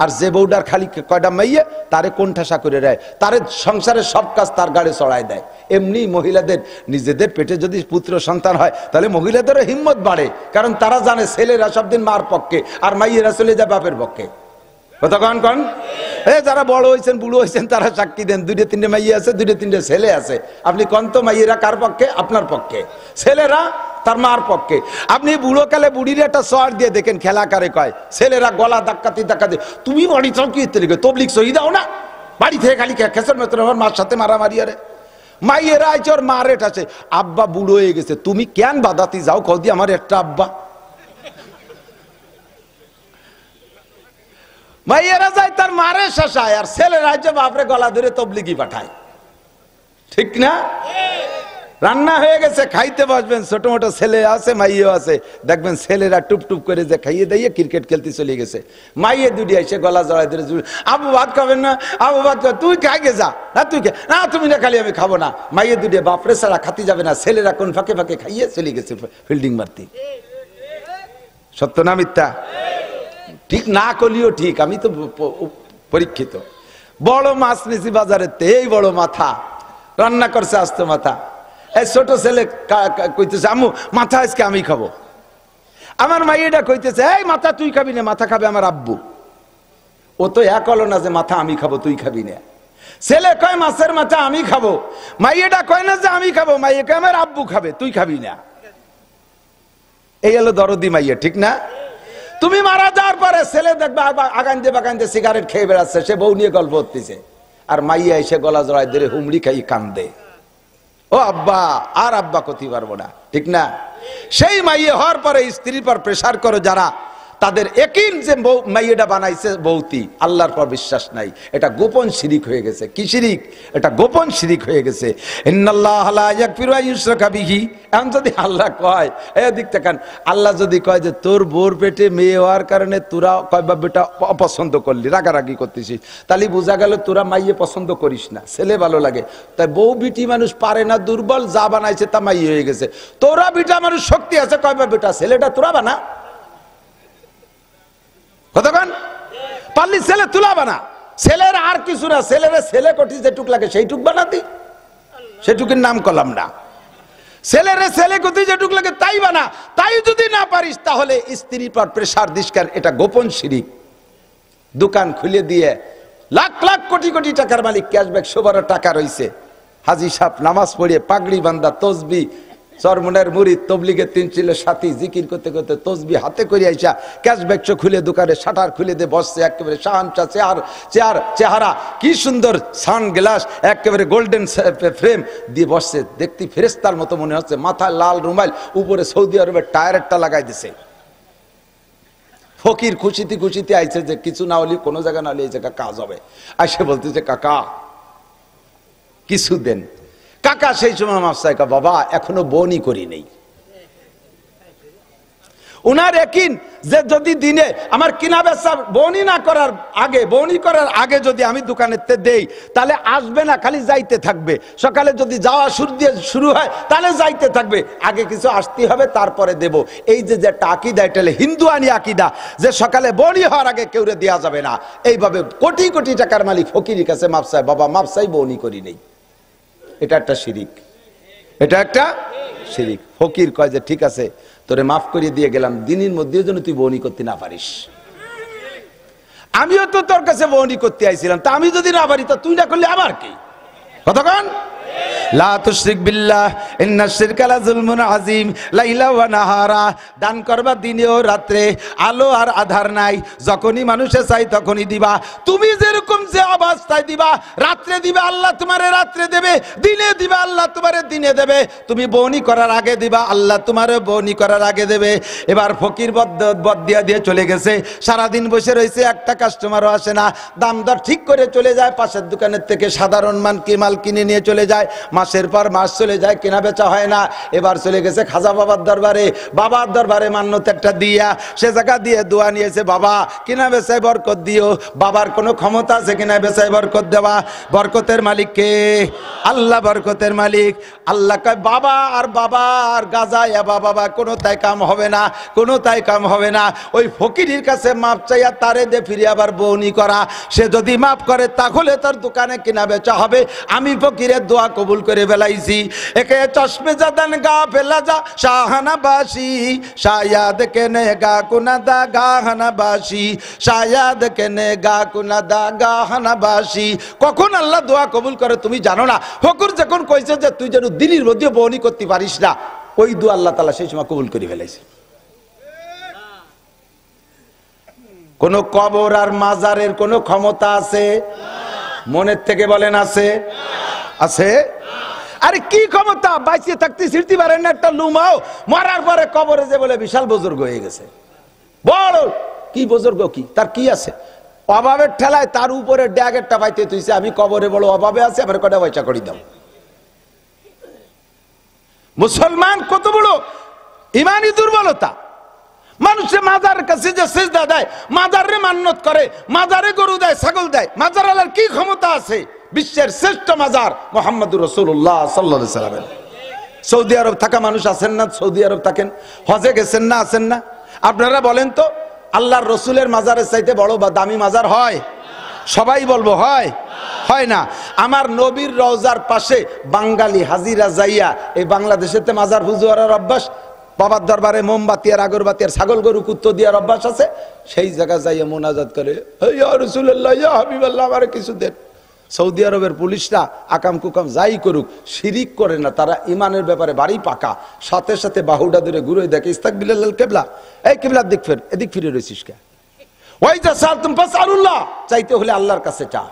আর যে বউডার খালি কয়টা মাইয়ে তারে কোণঠাসা করে দেয়, তারে সংসারের সব কাজ তার গাড়ি চড়ায় দেয়। এমনি মহিলাদের নিজেদের পেটে যদি পুত্র সন্তান হয় তাহলে মহিলাদেরও হিম্মত বাড়ে, কারণ তারা জানে ছেলেরা সব দিন মার পক্ষে আর মাইয়েরা চলে যায় বাপের পক্ষে। কথা কন কন, যারা বড় হয়েছেন বুড়ো হয়েছেন তারা সাক্ষী দেন, 2-3টে মাইয়ে আছে, 2-3টে ছেলে আছে। আপনি কন তো মাইয়েরা কার পক্ষে? আপনার পক্ষে। ছেলেরা তার মার পক্ষে। আপনি বুড়ো কালে বুড়ির একটা শহর দিয়ে দেখেন খেলা কারে কয়, ছেলেরা গলা ধাক্কাতে ধাক্কাতে, তুমি বাড়ি চাও কি তবলিক সহি দাও না, বাড়ি থেকে খালি খেসের মতন আমার মার সাথে মারামারি। আরে মাইয়েরা আইছে ওর মা রেট আছে, আব্বা বুড়ো হয়ে গেছে, তুমি কেন বাদাতি যাও কদি আমার একটা আব্বা। মাইয়েরা যায় তার মারে শাসায়, আর ছেলেরা যে বাপরে গলা ধরে তবলিগি পাঠায়। ঠিক না? রান্না হয়ে গেছে, খাইতে বসবেন, ছোট মোটো ছেলে আছে মাইয়েও আছে, দেখবেন ছেলেরা টুপ টুপ করে যে খাইয়ে দিয়ে ক্রিকেট খেলতে চলে গেছে, মাইয়ে দুটি এসে গলা জড়াই ধরে, আবু ভাত খাবেন না, আবু ভাত খাবে, তুই খাইগে যা না, তুই না, তুমি না খালি আমি খাবো না। মাইয়ে দুটি বাপরে ছাড়া খাতি যাবে না, ছেলেরা কোন ফাঁকে ফাঁকে খাইয়ে চলে গেছে ফিল্ডিং মারতে। সত্য না মিথ্যা? ঠিক না করলেও ঠিক, আমি তো পরীক্ষিত। বড় মাছ নিছি বাজারে, এই বড় মাথা রান্না করছে আস্ত মাথা। এই ছোট ছেলে কইতেছে আম্মু মাথা আজকে আমি খাবো। আমার মাইয়েটা কইতেছে এই মাথা তুই খাবি না, মাথা খাবে আমার আব্বু। ও তো এক হলো না যে মাথা আমি খাবো তুই খাবি না। ছেলে কয় মাছের মাথা আমি খাবো, মাইয়েটা কয় না যে আমি খাবো, মাইয়ে কয় আমার আব্বু খাবে তুই খাবি না। এই হলো দরদি মাইয়া। ঠিক না? তুমি মারা যাওয়ার পরে ছেলে দেখবে আগাইন্দে বাগাইন্দে সিগারেট খেয়ে বেড়াচ্ছে, সে বউ নিয়ে গল্প হতেছে, আর মাইয়া এসে গলা জড়ায় ধরে হুমড়ি খাই কান্দে, ও আব্বা, আর আব্বা করতে পারবো না। ঠিক না? সেই মাইয়ে হওয়ার পরে স্ত্রীর পর প্রেসার করে যারা, তাদের একিন যে মাইয়েটা বানাইছে বউতি, আল্লাহর পর বিশ্বাস নাই, এটা গোপন শিরিক হয়ে গেছে। কি শিরিক? এটা গোপন শিরিক হয়ে গেছে। ইন্নাল্লাহা লা ইয়াগফিরু আন ইউশরাকা বিহি। এখন যদি আল্লাহ কয়, এদিক তাকান, আল্লাহ যদি কয় যে তোর বোর পেটে মেয়ে হওয়ার কারণে তোরা কয়বা বেটা অপছন্দ করলি, রাগারাগি করতেছিস, তাহলে বোঝা গেল তোরা মাইয়ে পছন্দ করিস না, ছেলে ভালো লাগে। তাই বউ বিটি মানুষ পারে না, দুর্বল, যা বানাইছে তা মাইয়ে হয়ে গেছে। তোরা বিটা মানুষ শক্তি আছে, কয়বা বেটা, ছেলেটা তোরা বানা। কতক্ষণ পারলি ছেলে তুলা বানা, ছেলের আর কিছু না, ছেলের ছেলে কটি যেটুক লাগে সেইটুক বানাতি, সেটুকের নাম করলাম না। ছেলের ছেলে কটি যেটুক লাগে তাই বানা। তাই যদি না পারিস তাহলে স্ত্রীর পর প্রেসার দিস্কার, এটা গোপন শিরিক। দোকান খুলে দিয়ে লাখ লাখ কোটি কোটি টাকার মালিক, ক্যাশব্যাক সবার টাকা রয়েছে, হাজি সাহেব নামাজ পড়িয়ে পাগড়ি বান্ধা, তসবি, চরমনের মুরিদ, তবলিগের 3 ছিল সাথী, জিকির করতে করতে তসবি হাতে করে আইসা ক্যাশব্যাক খুলে দোকানে শাটার খুলে দিয়ে বসছে, একেবারে শাহানশা চেহারা, কি সুন্দর সানগ্লাস, একেবারে গোল্ডেন ফ্রেম দিয়ে বসছে, দেখতে ফেরেশতার মতো মনে হচ্ছে, মাথায় লাল রুমাল, উপরে সৌদি আরবের টায়ারটা লাগাই দিছে। ফকির খুশিতে খুশিতে আইছে যে কিছু না হলে, কোনো জায়গা না হলে এই জায়গা কাজ হবে। আইসে বলতেছে কাকা কিছু দেন। কাকা সেই সময় মাফসায় কা বাবা এখনো বউনি করি নেই। উনার একিন যে যদি দিনে আমার কিনা বেচা বউনি না করার আগে, বউনি করার আগে যদি আমি দোকানেতে দেই তাহলে আসবে না, খালি যাইতে থাকবে। সকালে যদি যাওয়া শুরু হয় তাহলে যাইতে থাকবে, আগে কিছু আসতে হবে তারপরে দেব। এই যে একটা আকিদা, এটা হিন্দুয়ানি আকিদা, যে সকালে বউনি হওয়ার আগে কেউ দেওয়া যাবে না। এইভাবে কোটি কোটি টাকার মালিক ফকিরের কাছে মাফসায়, বাবা মাফসাই বউনি করি নেই। এটা একটা শিরিক, এটা একটা শিরিক। ফকির কয় যে ঠিক আছে তোরে মাফ করিয়ে দিয়ে গেলাম, দিনের মধ্যে যেন তুই বউনি করতে না পারিস। আমিও তো তোর কাছে বউনি করতে আইছিলাম, তা আমি যদি না পারি তা তুই না করলে আবার কি? কতক্ষণ লা তুশরিক বিল্লাহ ইন্নাশ শিরকা লাযুলমুন আযীম লাইলা ওয়া নাহারা। দান করবা দিনে ও রাত্রে, আলো আর আধার নাই, যখনই মানুষে চাই তখনই দিবা। তুমি যেরকম যে অবস্থায় দিবা, রাত্রে দিবা আল্লাহ তোমারে রাত্রে দেবে, দিনে দিবা আল্লাহ তোমারে দিনে দেবে। তুমি বউনি করার আগে দিবা, আল্লাহ তোমারে বউনি করার আগে দেবে। এবার ফকির বদ দিয়ে চলে গেছে, সারাদিন বসে রয়েছে, একটা কাস্টমারও আসে না, দাম দর ঠিক করে চলে যায়, পাশের দোকানের থেকে সাধারণ মাল কিনে নিয়ে চলে যায়। মাসের পর মাস চলে যায়, কেনা বেচা হয় না। এবার চলে গেছে খাজা বাবার দরবারে, বাবার দরবারে মান্যত একটা দিয়া সে জায়গা দিয়ে দোয়া নিয়েছে, বাবা কেনা বেচায় বরকত দিও। বাবার কোনো ক্ষমতা আছে কিনা বেচায় বরকত দেওয়া? বরকতের মালিক কে? আল্লাহ বরকতের মালিক। আল্লাহ কয় বাবা আর গাজা বাবা কোনো তাই কাম হবে না, কোনো তাই কাম হবে না। ওই ফকিরের কাছে মাপ চাইয়া তারে দে ফিরে আবার বউনি করা। সে যদি মাপ করে তাহলে তার দোকানে কিনা বেচা হবে। আমি ফকিরের দোয়া কবুল করে ফেলাইছি। একে চশমে জাদান গা ফেলা যা শাহানা বাসি, শায়াদ কেনে গা কুনাদা গাহানা বাসি, শায়াদ কেনে গা কুনাদা গাহানা বাসি। কখন আল্লাহ দোয়া কবুল করে তুমি জানো না। ফকির যখন কইছে যে তুই যেন দিনের মধ্যে বউনি করতে পারিস না, ওই দোয়া আল্লাহ তাআলা সেই সময় কবুল করে ফেলাইছে। কোন কবর আর মাজারের কোন ক্ষমতা আছে? মনের থেকে বলেন আছে? আছে? আরে কি ক্ষমতা? বাইচে থাকতে ছিড়তে পারেন না একটা লুমাও, মরার পরে কবরে যে বলে বিশাল বুজুর্গ হয়ে গেছে। বড় কি বুজুর্গ, কি তার কি আছে? অভাবের ঠেলায় তার উপরে ড্যাগ একটা পাইতে তুইছে, আমি কবরে বড় অভাবে আছে, আমার কটা পয়সা করি দাও। মুসলমান কত বড় ইমানি দুর্বলতা! মানুষে মাজার কাছে যে সিজদা দেয়, মাজারে মান্যত করে, মাজারে গরু দেয়, ছাগল দেয়, মাজার আল্লাহর কি ক্ষমতা আছে? বিশ্বের শ্রেষ্ঠ মাজার মুহাম্মদুর রাসূলুল্লাহ সাল্লাল্লাহু আলাইহি সাল্লাম। সৌদি আরব থাকা মানুষ আছেন না? সৌদি আরব থাকেন, হজে গেছেন না? আছেন না? আপনারা বলেন তো, আল্লাহর রসুলের মাজারের চাইতে বড় বা দামি মাজার হয়? সবাই বলবো হয়? হয় না। আমার নবীর রওজার পাশে বাঙালি হাজিরা যাইয়া, এই বাংলাদেশেতে মাজার পুজো করার অভ্যাস, বাবার দরবারে মোমবাতি আর আগরবাতি আর ছাগল গরু কুত্তো দেওয়ার অভ্যাস আছে, সেই জায়গা যাইয়া মোনাজাত করে, ইয়া রাসূলুল্লাহ ইয়া হাবিবাল্লাহ আমারে কিছু দেন। সৌদি আরবের পুলিশরা আকাম কুকাম যাই করুক, শিরিক করে না, তারা ইমানের ব্যাপারে বাড়ি পাকা। সাথে সাথে বাহুডা ধরে ঘুরে দেখে, ইস্তাকবিলাল কিবলা, এই কিবলার দিক ফের, এদিক ফিরে রইছিস কে? ওই যা সালতুম ফাসআলুল্লাহ, চাইতে হলে আল্লাহর কাছে চাও।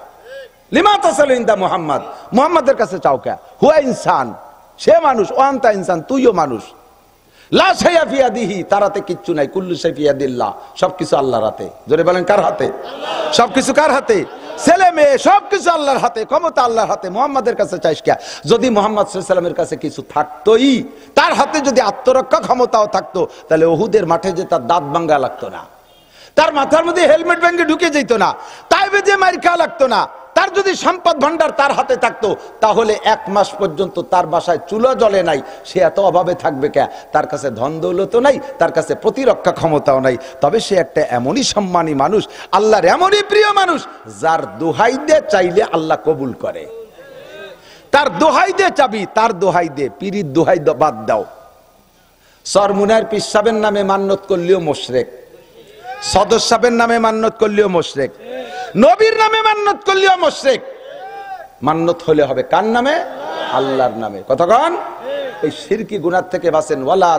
লিমা তাসালু ইনদা মুহাম্মদ, মুহাম্মাদের কাছে চাও কে? হুয়া ইনসান, সে মানুষ, ও আনতা ইনসান, তুইও মানুষ। লা শাইআ ফি ইয়াদিহি, তার হাতে কিচ্ছু নাই, কুল্লু শাই ফি ইয়াদিল্লাহ, সবকিছু আল্লাহর হাতে। জোরে বলেন কার হাতে? সবকিছু কার হাতে? ছেলে মেয়ে সবকিছু আল্লাহর হাতে, ক্ষমতা আল্লাহর হাতে। মুহাম্মাদের কাছে চাইস কে? যদি মুহাম্মদ সাল্লাল্লাহু আলাইহি ওয়াসাল্লামের কাছে কিছু থাকতোই, তার হাতে যদি আত্মরক্ষা ক্ষমতাও থাকতো, তাহলে উহুদের মাঠে যে তার দাঁত ভাঙা লাগতো না, তার মাথার মধ্যে হেলমেট ভেঙে ঢুকে যেত না, তাইবে যে মার খাওয়া লাগতো না। তার যদি সম্পদ ভান্ডার তার হাতে থাকতো, তাহলে 1 মাস পর্যন্ত তার বাসায় চুলো জ্বলে নাই। সে এত অভাবে থাকবে কে? তার কাছে ধন দৌলতও নাই, তার কাছে প্রতিরক্ষা ক্ষমতাও নাই। তবে সে একটা এমনই সম্মানী মানুষ, আল্লাহর এমনই প্রিয় মানুষ, যার দোহাই দে চাইলে আল্লাহ কবুল করে। তার দোহাই দে চাবি, তার দোহাই দে, পীরির দোহাই বাদ দাও। সরমুনার পীর সাহেবের নামে মান্যত করলেও মুশরিক, সদর সাহেবের নামে মান্যত করলেও মুশরিক, নবীর নামে মান্যত করলেও মুশরিক। মান্যত হলে হবে কার নামে? আল্লাহর নামে। কতক্ষণ এই শিরকি গুনাহ থেকে বাঁচেন। ওয়ালা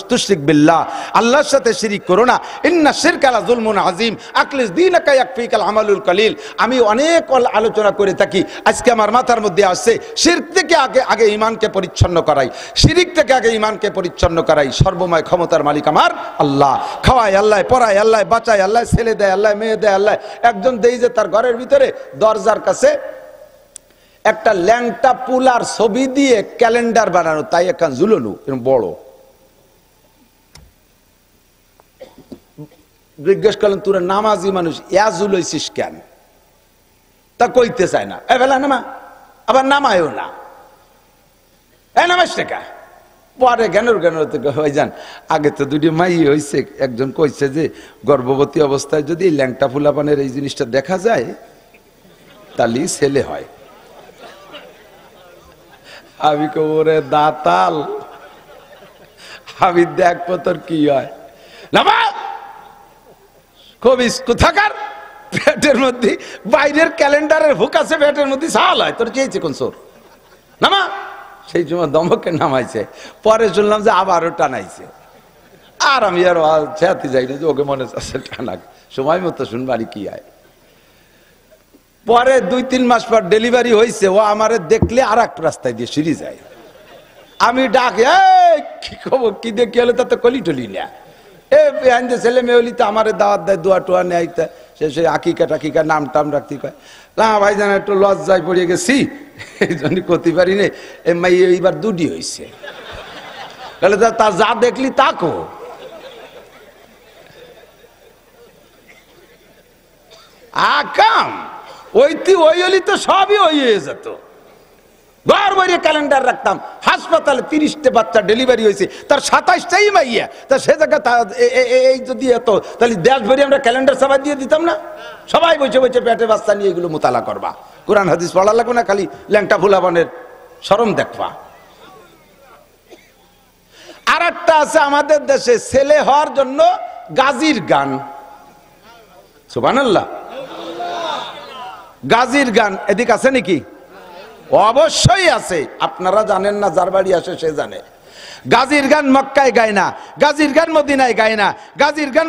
তুশরিক বিল্লাহ, আল্লাহর সাথে শিরিক করো না। ইন্না শিরকা লা যুলমুন আযীম, আকলিস দীনাকা ইয়াকফিকাল আমালুল কলিল। আমি অনেক আলোচনা করে থাকি, আজকে আমার মাথার মধ্যে আসছে, শিরক থেকে আগে ঈমানকে পরিচ্ছন্ন করাই, শিরিক থেকে আগে ঈমানকে পরিচ্ছন্ন করাই। সর্বময় ক্ষমতার মালিক আমার আল্লাহ। খাওয়ায় আল্লাহ, পড়ায় আল্লাহ, বাঁচায় আল্লাহ, ছেলে দেয় আল্লাহ, মেয়ে দেয় আল্লাহ। একজন দেই যে তার ঘরের ভিতরে দরজার কাছে একটা ল্যাংটা পুলার ছবি দিয়ে ক্যালেন্ডার বানানো, তাই একখান ঝুলনু বড়। জিজ্ঞেস করলেন, তোরা নামাজি মানুষ, ইয়া ঝুলইছিস কেন? তা কইতে চায় না, এবেলা নামা, আবার নামায়ও না, এ নামাজ টেকা। পরে জ্ঞানোর থেকে হয়ে যান। আগে তো দুটি মাই হয়েছে, একজন কইছে যে গর্ভবতী অবস্থায় যদি ল্যাংটা ফুলাপানের এই জিনিসটা দেখা যায়, তাহলে ছেলে হয়। আমি কোরে দাতাল, আমি দেখবো তোর কি হয়। নামা কবিস কোথাকার, পেটের মধ্যে বাইরের ক্যালেন্ডারের হুক আছে, পেটের মধ্যে সাল হয়, তোর চেয়েছে কোন সোর? নামা। সেই সময় দমকে নামাইছে, পরে শুনলাম যে আবারও টানাইছে। আর আমি আর চেয়াতে যাই না, যে ওকে মনে চাচ্ছে টানাক, সময় মতো শুনবারই কি হয়। পরে 2-3 মাস পর ডেলিভারি হয়েছে, ও আমারে দেখলে আর এক রাস্তায় দিয়ে সিঁড়ি যায়। আমি ডাকে, কি খবর, কি দেখি হলে তাতে কলি টলি না, এ ছেলে মেয়ে হলি তো আমারে দাওয়াত দেয়, দোয়া টোয়া নেয়। সেই আকিকা টাকিকা নাম টাম রাখতে কয়, না ভাই জান একটু লজ্জায় পড়ে গেছি, এই জন্য করতে পারি নে, মাই এইবার দুটি হয়েছে। তাহলে তা যা দেখলি তাকো, আকাম ওই হলি তো সবই ওই হয়ে যেত। ঘর বাইরে ক্যালেন্ডার রাখতাম, হাসপাতালে 30টা বাচ্চা ডেলিভারি হয়েছে, তার 27টাই মাইয়া, তা সে জায়গা এই যদি এত, তাহলে দেশ ভরে আমরা ক্যালেন্ডার সবাই দিয়ে দিতাম না? সবাই বসে বসে পেটে বাচ্চা নিয়ে এগুলো মোতালা করবা, কোরআন হাদিস পড়া লাগবে না, খালি ল্যাংটা ফুলাবানের শরম দেখবা। আর একটা আছে আমাদের দেশে ছেলে হওয়ার জন্য গাজীর গান, সুবহানাল্লাহ, গাজীর গান এদিক আছে নাকি? অবশ্যই আছে, আপনারা জানেন না, যার বাড়ি আসে সে জানে। গাজীর গান মক্কায় গায় না, গাজীর গান মদিনায় গায় না, গাজীর গান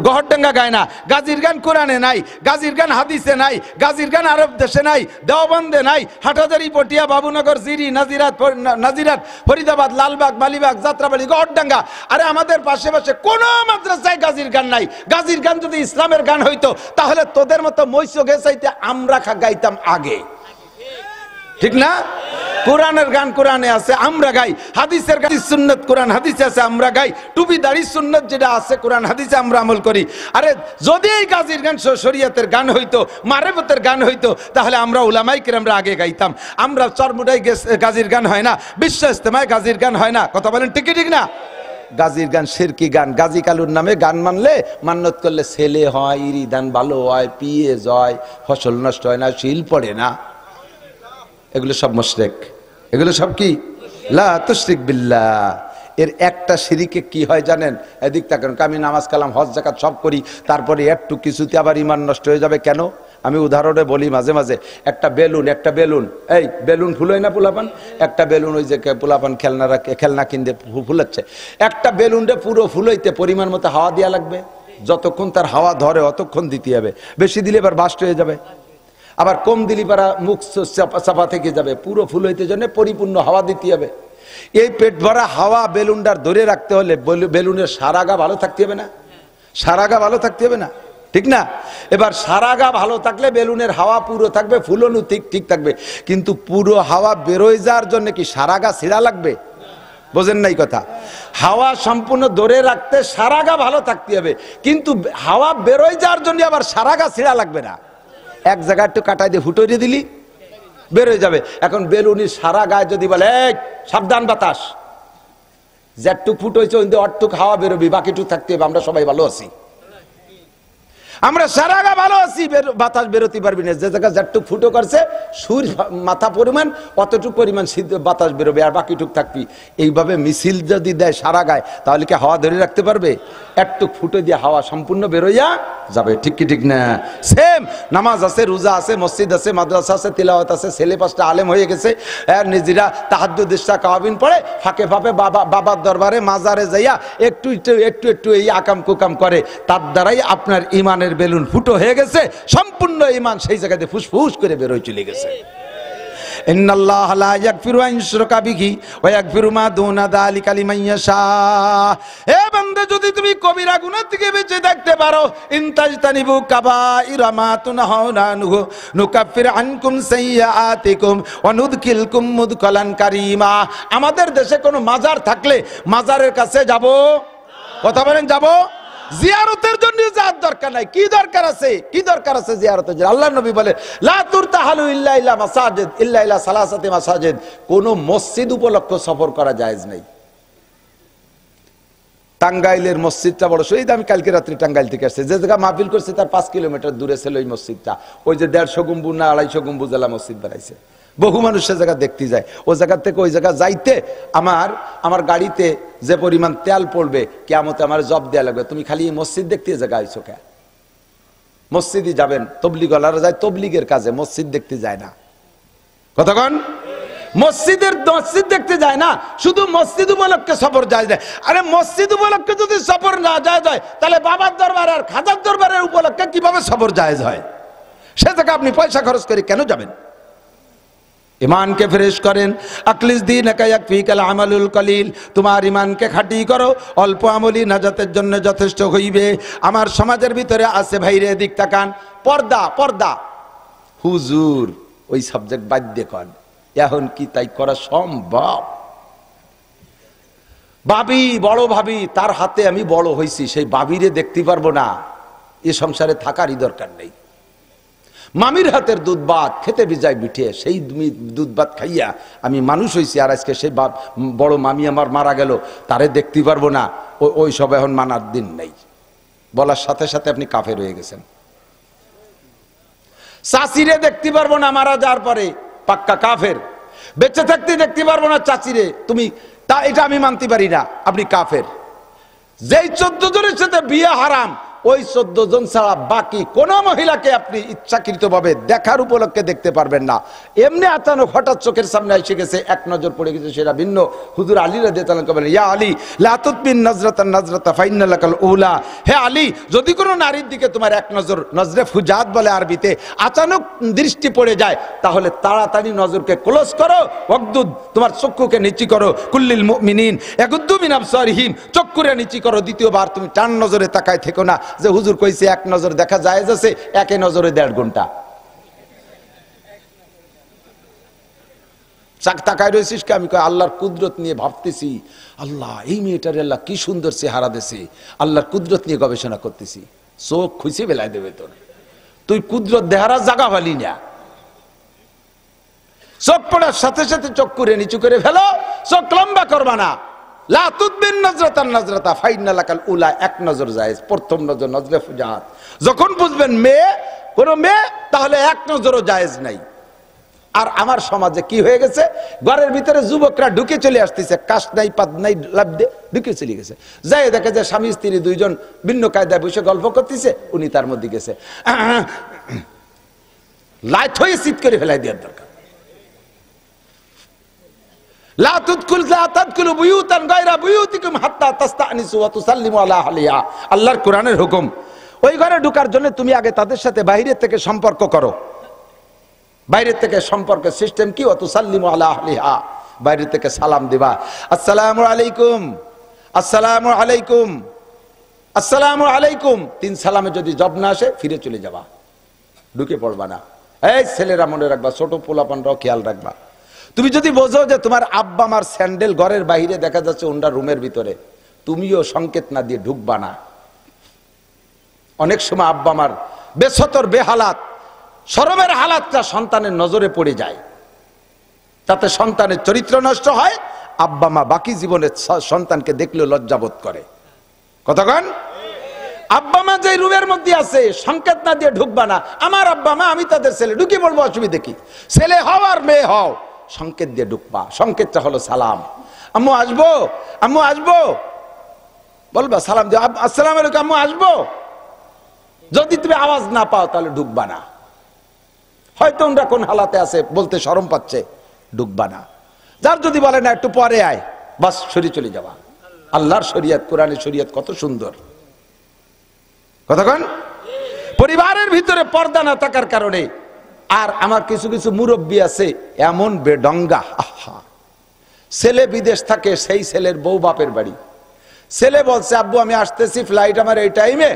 গহরডাঙ্গা গায় না, গাজীর গান কোরআনে নাই, গাজীর গান হাদিসে নাই, গাজীর গান আরব দেশে নাই, দেওবন্দে নাই, হাটহাজারী, পটিয়া, বাবুনগর, জিরি, নাজিরাত, ফরিদাবাদ, লালবাগ, মালিবাগ, যাত্রাবাড়ি, গহরডাঙ্গা। আরে আমাদের পাশে পাশে কোন মাদ্রাসায় গাজীর গান নাই। গাজীর গান যদি ইসলামের গান হইতো তাহলে তোদের মতো মৈশো গেছাইতে আমরা গাইতাম আগে, ঠিক না? কোরআনের গান কোরআনে আছে, আমরা গাই। হাদিসের গান সুন্নাত, কোরআন হাদিসে আছে, আমরা গাই। টুপি দাড়ি সুন্নাত যেটা আছে কোরআন হাদিসে আমরা আমল করি। আরে যদি এই গাজীর গান শরীয়তের গান হইতো, মারেফতের গান হইতো, তাহলে আমরা উলামায়ে কেরামরা আগে গাইতাম। আমরা চরমুডাই গাজীর গান হয় না, বিশ্ব ইজতেমায় গাজীর গান হয় না, কথা বলেন ঠিক ঠিক না? গাজীর গান শিরকি গান। গাজী কালুর নামে গান মানলে, মান্নত করলে ছেলে হয়, ইরিদান ভালো হয়, পিএস হয়, ফসল নষ্ট হয় না, শিল পড়ে না, এগুলো সব মুশরিক। এগুলো সব কি? লা তুশরিক বিল্লাহ। এর একটা শিরিকে কি হয় জানেন? এদিক তাকান, আমি নামাজ কালাম হজ যাকাত সব করি, তারপরে একটু কিছুতে আবার ইমান নষ্ট হয়ে যাবে কেন? আমি উদাহরণে বলি মাঝে মাঝে, একটা বেলুন, এই বেলুন ফুলোয় না পোলাপান, একটা বেলুন ওই যে পোলাপান খেলনা কিনতে ফুলাচ্ছে, একটা বেলুনটা পুরো ফুলাইতে পরিমাণ মতো হাওয়া দেওয়া লাগবে, যতক্ষণ তার হাওয়া ধরে অতক্ষণ দিতে হবে, বেশি দিলে এবার বাস্ট হয়ে যাবে, আবার কম দিলি পারা মুখ চাপা থেকে যাবে। পুরো ফুল হইতে জন্য পরিপূর্ণ হাওয়া দিতে হবে। এই পেট ভরা হাওয়া বেলুনটার ধরে রাখতে হলে বেলুনের সারা গা ভালো থাকতে হবে না? সারা গা ভালো থাকতে হবে না, ঠিক না? এবার সারা গা ভালো থাকলে বেলুনের হাওয়া পুরো থাকবে, ফুলনু ঠিক থাকবে, কিন্তু পুরো হাওয়া বেরোয় যাওয়ার জন্য কি সারা গা ছিঁড়া লাগবে? বোঝেন নাই কথা? হাওয়া সম্পূর্ণ ধরে রাখতে সারা গা ভালো থাকতে হবে, কিন্তু হাওয়া বেরোয় যাওয়ার জন্য আবার সারা গা ছিঁড়া লাগবে না, এক জায়গায় একটু কাটাই দিয়ে ফুটোই দিলি বেরোয় যাবে। এখন বেলুনির সারা গায়ে যদি বলে এই সাবধান বাতাস, যেটুক ফুটো হয়েছে অটুক হাওয়া বেরোবি, বাকিটুক থাকতে হবে, আমরা সবাই ভালো আছি, আমরা সারা গা ভালো আছি, বাতাস বেরোতে পারবি না। যে জায়গায় যেটুক ফুটো করছে সুর মাথা পরিমাণ অতটুক পরিমাণ বাতাস বেরোবে, আর বাকিটুক থাকবি। এইভাবে মিছিল যদি দেয় সারা গায়ে, তাহলে কি হাওয়া ধরে রাখতে পারবে? একটুক ফুটো দিয়ে হাওয়া সম্পূর্ণ বেরোইয়া যাবে, ঠিক কি ঠিক না? সেম নামাজ আছে, রোজা আছে, মসজিদ আছে, মাদ্রাসা আছে, তিলাওয়াত আছে, ছেলে 5টা আলেম হয়ে গেছে, নিজেরা তাহাজ্জুদ ইশা কাওয়াবিন পড়ে, ফাঁকে ফাঁকে বাবার দরবারে মাজারে যাইয়া একটু এই আকাম কুকাম করে, তার দ্বারাই আপনার ইমানের বেলুন ফুটো হয়ে গেছে, সম্পূর্ণ ইমান সেই জায়গাতে ফুসফুস করে বেরোয় চলে গেছে। ইন্নাল্লাহা লা ইয়াগফিরু আন ইউশরাকা বিহি ওয়া ইয়াগফিরু মা দুনা যালিকা লিমান ইয়াশা। হে বান্দা, যদি তুমি কবিরা গুনাহ থেকে বেঁচে থাকতে পারো, ইনতাজতানিবু কাবাইরা মা তুনহাউনা আনহু নুকাফির আনকুম সাইয়্যাতিকুম ওয়া নুদখিলকুম মুদখালান কারীমা। আমাদের দেশে কোনো মাজার থাকলে মাজারের কাছে যাব, কথা বলেন যাব? জিয়ারতের জন্য যাওয়ার দরকার নাই। কি দরকার আছে? কি দরকার আছে জিয়ারতের জন্য? আল্লাহর নবী বলে লা তুরতাহালু ইল্লা ইলা মাসাজিদ ইল্লা ইলা সালাসাতি মাসাজিদ। কোন মসজিদ উপলক্ষে সফর করা জায়েজ নাই। টাঙ্গাইলের মসজিদটা বড় শহীদ, আমি কালকে রাত্রে টাঙ্গাইল থেকে আসছি, যে জায়গা মাহফিল করছে তার 5 কিলোমিটার দূরে ছিল ওই মসজিদটা। ওই যে 150 গম্বুজ না 250 গম্বুজ জেলা মসজিদ বানাইছে, বহু মানুষ সে জায়গা দেখতে যায়। ওই জায়গা থেকে ওই জায়গা যাইতে আমার গাড়িতে যে পরিমাণ তেল পড়বে, কিয়ামতে আমার জব দেয়া লাগবে, তুমি খালি মসজিদ দেখতে জায়গা আইছো কে? মসজিদই যাবেন, তবলিগলারা যায় তবলিগের কাজে, মসজিদ দেখতে যায় না। কতক্ষণ মসজিদ দেখতে যায় না, শুধু মসজিদ উপলক্ষে সফর যায় যায়। আরে মসজিদ উপলক্ষে যদি সফর না যায় যায়, তাহলে বাবার দরবার আর খাজার দরবারের উপলক্ষে কিভাবে সফর জায়েজ হয়? সে জায়গা আপনি পয়সা খরচ করে কেন যাবেন? ईमान के फ्रेश करें अखलिस दीनका याकफिकाल আমালুল কলিল তোমার ঈমানকে খাঁটি করো অল্প আমলই নাজাতের জন্য যথেষ্ট হইবে আমার সমাজের ভিতরে আছে ভাইরে দিক তাকান পর্দা পর্দা হুজুর ওই সাবজেক্ট বাদ দেখুন এখন কি তাই করা সম্ভব ভাবি বড় ভাবি তার হাতে আমি বড় হইছি সেই ভাবিরে দেখতে পারবো না এই সংসারে থাকারই দরকার নেই মামির হাতের দুধ ভাত খেতে বিজায় বিঠে সেই দুধ ভাত খাইয়া আমি মানুষ হইছি আর আজকে সেই বড় মামি আমার মারা গেল তারে দেখতে পারবো না ওই সব এখন মানার দিন নেই বলার সাথে সাথে আপনি কাফের হয়ে গেছেন চাচিরে দেখতে পারবো না মারা যাওয়ার পরে পাক্কা কাফের বেঁচে থাকতে দেখতে পারবো না চাচিরে তুমি তা এটা আমি মানতে পারি না আপনি কাফের যেই 14 জনের সাথে বিয়ে হারাম ওই 14 জন ছাড়া বাকি কোন মহিলাকে আপনি ইচ্ছাকৃতভাবে দেখার উপলক্ষে দেখতে পারবেন না এমনি আচানক হঠাৎ চোখের সামনে এসে গেছে এক নজর পড়ে গেছে সেটা ভিন্ন হুজুর আলী রাদিয়াল্লাহু আনহু বলেন ইয়া আলী লা তুতবিন নাজরাতান নাজরাতা ফাইন্না লাকাল উলা হে আলী যদি কোনো নারীর দিকে তোমার এক নজর নজরে ফুজাত বলে আরবিতে আচানক দৃষ্টি পড়ে যায় তাহলে তাড়াতাড়ি নজরকে ক্লোজ করো ওয়াকদুদ তোমার চক্ষুকে নিচু করো কুল্লিল মুমিনিন ইয়াগুদ্দু মিন আবসারিহিম চক্ষুরে নিচু করো দ্বিতীয়বার তুমি টান নজরে তাকায় থেকো না যে হুজুর কইছে এক নজর দেখা যায় যাচ্ছে একে নজরে 1.5 ঘন্টা চাক তাকায় রইছিস কি আমি কই আল্লাহর কুদরত নিয়ে ভাবতেছি আল্লাহ এই মেয়েটার আল্লাহ কি সুন্দর চেহারা দেছে আল্লাহর কুদরত নিয়ে গবেষণা করতেছি চোখ খুশি বেলায় দেবে তোর তুই কুদরত দেহারা জায়গা পালি না চোখ পড়ার সাথে সাথে চোখ করে নিচু করে ফেলো চোখ লম্বা করবা না লা তুতবিন নাজরাতান নাজরাতা ফাইন্না লাকাল উলা এক নজর জায়েজ প্রথম নজর নজরে ফুজাত যখন বুঝবেন মেয়ে কোন মেয়ে তাহলে এক নজরও জায়েজ নাই আর আমার সমাজে কি হয়ে গেছে ঘরের ভিতরে যুবকরা ঢুকে চলে আসতেছে কাশ নাই পাত নাই লাভ দিয়ে ঢুকে চলে গেছে যাই দেখে যে স্বামী স্ত্রী দুইজন ভিন্ন কায়দায় বসে গল্প করতেছে উনি তার মধ্যে গেছে লাইট হয়ে চিৎ করে ফেলাই দেওয়ার দরকার লা তাদখুলু বুয়ুতান গায়রা বুয়ুতিকুম হাত্তা তাস্তানিসু ওয়া তুসাল্লিমু আলা আহলিহা আল্লাহর কোরআনের হুকুম ওই ঘরে ঢোকার জন্য তুমি আগে তাদের সাথে বাইরে থেকে সম্পর্ক করো বাইরে থেকে সম্পর্কের সিস্টেম কি ওয়া তুসাল্লিমু আলা আহলিহা বাইরে থেকে সালাম দিবা আসসালামু আলাইকুম আসসালামু আলাইকুম আসসালামু আলাইকুম তিন সালামে যদি জব না আসে ফিরে চলে যাবা ঢুকে পড়বা না এই ছেলেরা মনে রাখবা ছোট পোলাপানরাও খেয়াল রাখবা তুমি যদি বোঝো যে তোমার আব্বা আমার স্যান্ডেল ঘরের বাইরে দেখা যাচ্ছে ওন্ডা রুমের ভিতরে তুমিও সংকেত না দিয়ে ঢুকবা না অনেক সময় আব্বা আমার বেসতর বেহালাত শরমের হালাতটা সন্তানের নজরে পড়ে যায় তাতে সন্তানের চরিত্র নষ্ট হয় আব্বা মা বাকি জীবনে সন্তানকে দেখলেও লজ্জাবোধ করে কতক্ষণ আব্বা মা যে রুমের মধ্যে আছে সংকেত না দিয়ে ঢুকবা না আমার আব্বা মা আমি তাদের ছেলে ঢুকে বলবো অসুবিধা কি ছেলে হও আর মেয়ে হও সংকেত দিয়ে ঢুকবা সংকেতটা হলো সালাম আম্মু আসবো আম্মু আসবো বলবা সালাম দিয়ে আসসালামু আলাইকুম আম্মু আসবো যদি তুমি আওয়াজ না পাও তাহলে ঢুকবা না হয়তো ওরা কোন হালাতে আছে বলতে শরম পাচ্ছে ঢুকবা না যার যদি বলে না একটু পরে আয় বাস সরি চলে যাবা আল্লাহর শরীয়ত কোরআনের শরীয়ত কত সুন্দর কতক্ষণ পরিবারের ভিতরে পর্দা না থাকার কারণে আর আমার কিছু কিছু মুরব্বী আছে এমন বেডঙ্গা ছেলে বিদেশ থাকে সেই ছেলের বউ বাপের বাড়ি ছেলে বলছে আব্বু আমি আসতেছি ফ্লাইট আমার এই টাইমে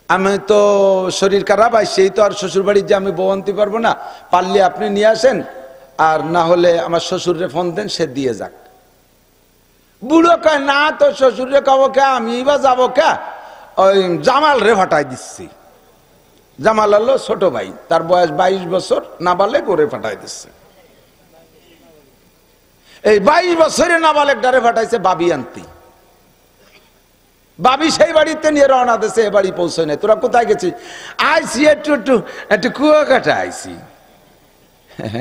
আমি তো শরীর খারাপ আর সেই তো আর শ্বশুর বাড়ি যে আমি বউ আনতে পারবো না পারলে আপনি নিয়ে আসেন আর না হলে আমার শ্বশুরে ফোন দেন সে দিয়ে যাক বুড়ো কয় না তো শ্বশুরে কব কে আমি বা যাবো কে ওই জামাল রে ফাটাই দিচ্ছি জামাল হলো ছোট ভাই তার বয়স 22 বছর নাবালেগ করে ফাটাই দিচ্ছে এই 22 বছরে নাবালেগ ডারে ফাটাইছে বাবি আনতি বাবি সেই বাড়িতে নিয়ে রওনা দিয়েছে এ বাড়ি পৌঁছে নেই তোরা কোথায় গেছিস আইসি একটু কুয়াকাটা আইসি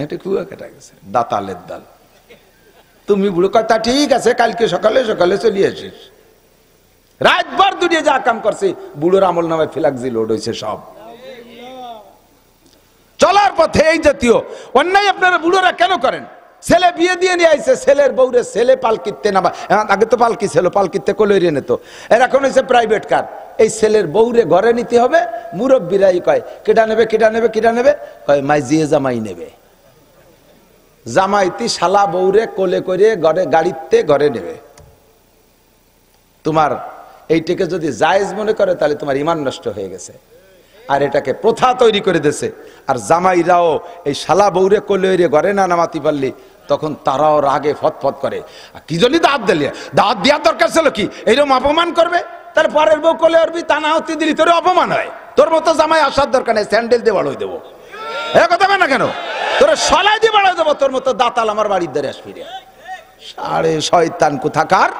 একটু কুয়াকাটা গেছে দাতালের দাল তুমি বুড়ো কথা ঠিক আছে কালকে সকালে সকালে চলে আসিস রাতভর দুনিয়া যা কাম করছে বুড়োর আমল নামায় ফিলাক্সি লোড হয়েছে সব চলার পথে এই জাতীয় অন্যায় আপনারা বুড়োরা কেন করেন ছেলে বিয়ে দিয়ে নিয়ে আইছে ছেলের বউরে ছেলে পালকিতে নামা আগে তো পালকি ছিল পালকিতে কলইরে নিত এর এখন হয়েছে প্রাইভেট কার এই ছেলের বউরে ঘরে নিতে হবে মুরব্বীরাই কয় কেটা নেবে কেটা নেবে কেটা নেবে কয় মাই জিয়ে জামাই নেবে জামাইতি শালা বউরে কোলে করে গাড়িতে ঘরে নেবে। তোমার এইটাকে যদি জায়েজ মনে করে তাহলে তোমার ঈমান নষ্ট হয়ে গেছে। আর এটাকে প্রথা তৈরি করে দিয়েছে। আর জামাইরাও এই শালা বউরে কোলে ঘরে না নামাতি পারলি তখন তারাও রাগে ফতফত করে, কি জন্য দাঁত দিলে, দাঁত দেওয়ার দরকার ছিল কি, এইরকম অপমান করবে, তার পরের বউ কোলে উঠবি তা না হতে দিলি তোর অপমান হয়। তোর মতো জামাই আসার দরকার নেই, স্যান্ডেল দিয়ে বাড়াই দেবো। এ কথা না কেন, তোর সলাই দিয়ে বাড়াই দেবো, তোর মতো দাঁতাল আমার বাড়ির দ্বারে আসবি রে। সাড়ে শয়তান কোথাকার,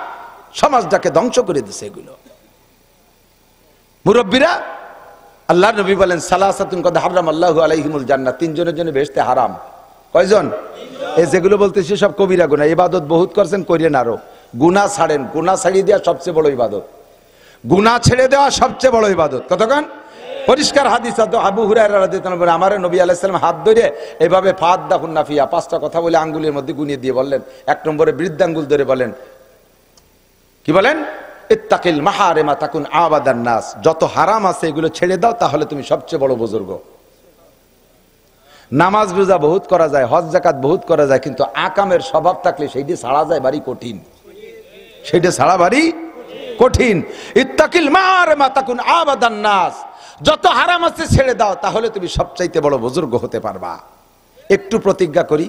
সমাজটাকে ধ্বংস করে দিছে এগুলো। মুরব্বীরা, আল্লাহ নবী বলেন সালাসাতুন কদ হারামাল্লাহু আলাইহিমুল জান্নাহ, তিনজনের জন্য বেহেশতে হারাম। কয়জন? এই যেগুলো বলতেছি সব কবিরা গুনাহ। ইবাদত বহুত করছেন, করিয়েন আরো। গুনাহ ছাড়েন, গুনাহ ছাড়িয়ে দেওয়া সবচেয়ে বড় ইবাদত। গুনাহ ছেড়ে দেওয়া সবচেয়ে বড় ইবাদত। কতক্ষণ? পরিষ্কার হাদিস আবু হুরায়রা রাদিয়াল্লাহু আনহু আমার নবী আলাইহিস সালাম হাত ধরে এভাবে ফাদ্দাহুন নাফিয়া, পাঁচটা কথা বলে আঙ্গুলের মধ্যে গুনিয়ে দিয়ে বললেন, এক নম্বরে বৃদ্ধাঙ্গুল ধরে বলেন, কি বলেন? ইত্তাকিল মাহারিমা তাকুন আবাদান নাস, যত হারাম আছে এগুলো ছেড়ে দাও, তাহলে তুমি সবচেয়ে বড় বুজুর্গ। নামাজ রোজা বহুত করা যায়, হজ যাকাত বহুত করা যায়, কিন্তু আকামের স্বভাব থাকলে সেইটি ছাড়া যায় ভারী কঠিন, সেইটা ছাড়া ভারী কঠিন। ইত্তাকিল মাহারিমা তাকুন আবাদান নাস, যত হারাম আছে ছেড়ে দাও, তাহলে তুমি সবচাইতে বড় বুজুর্গ হতে পারবা। একটু প্রতিজ্ঞা করি,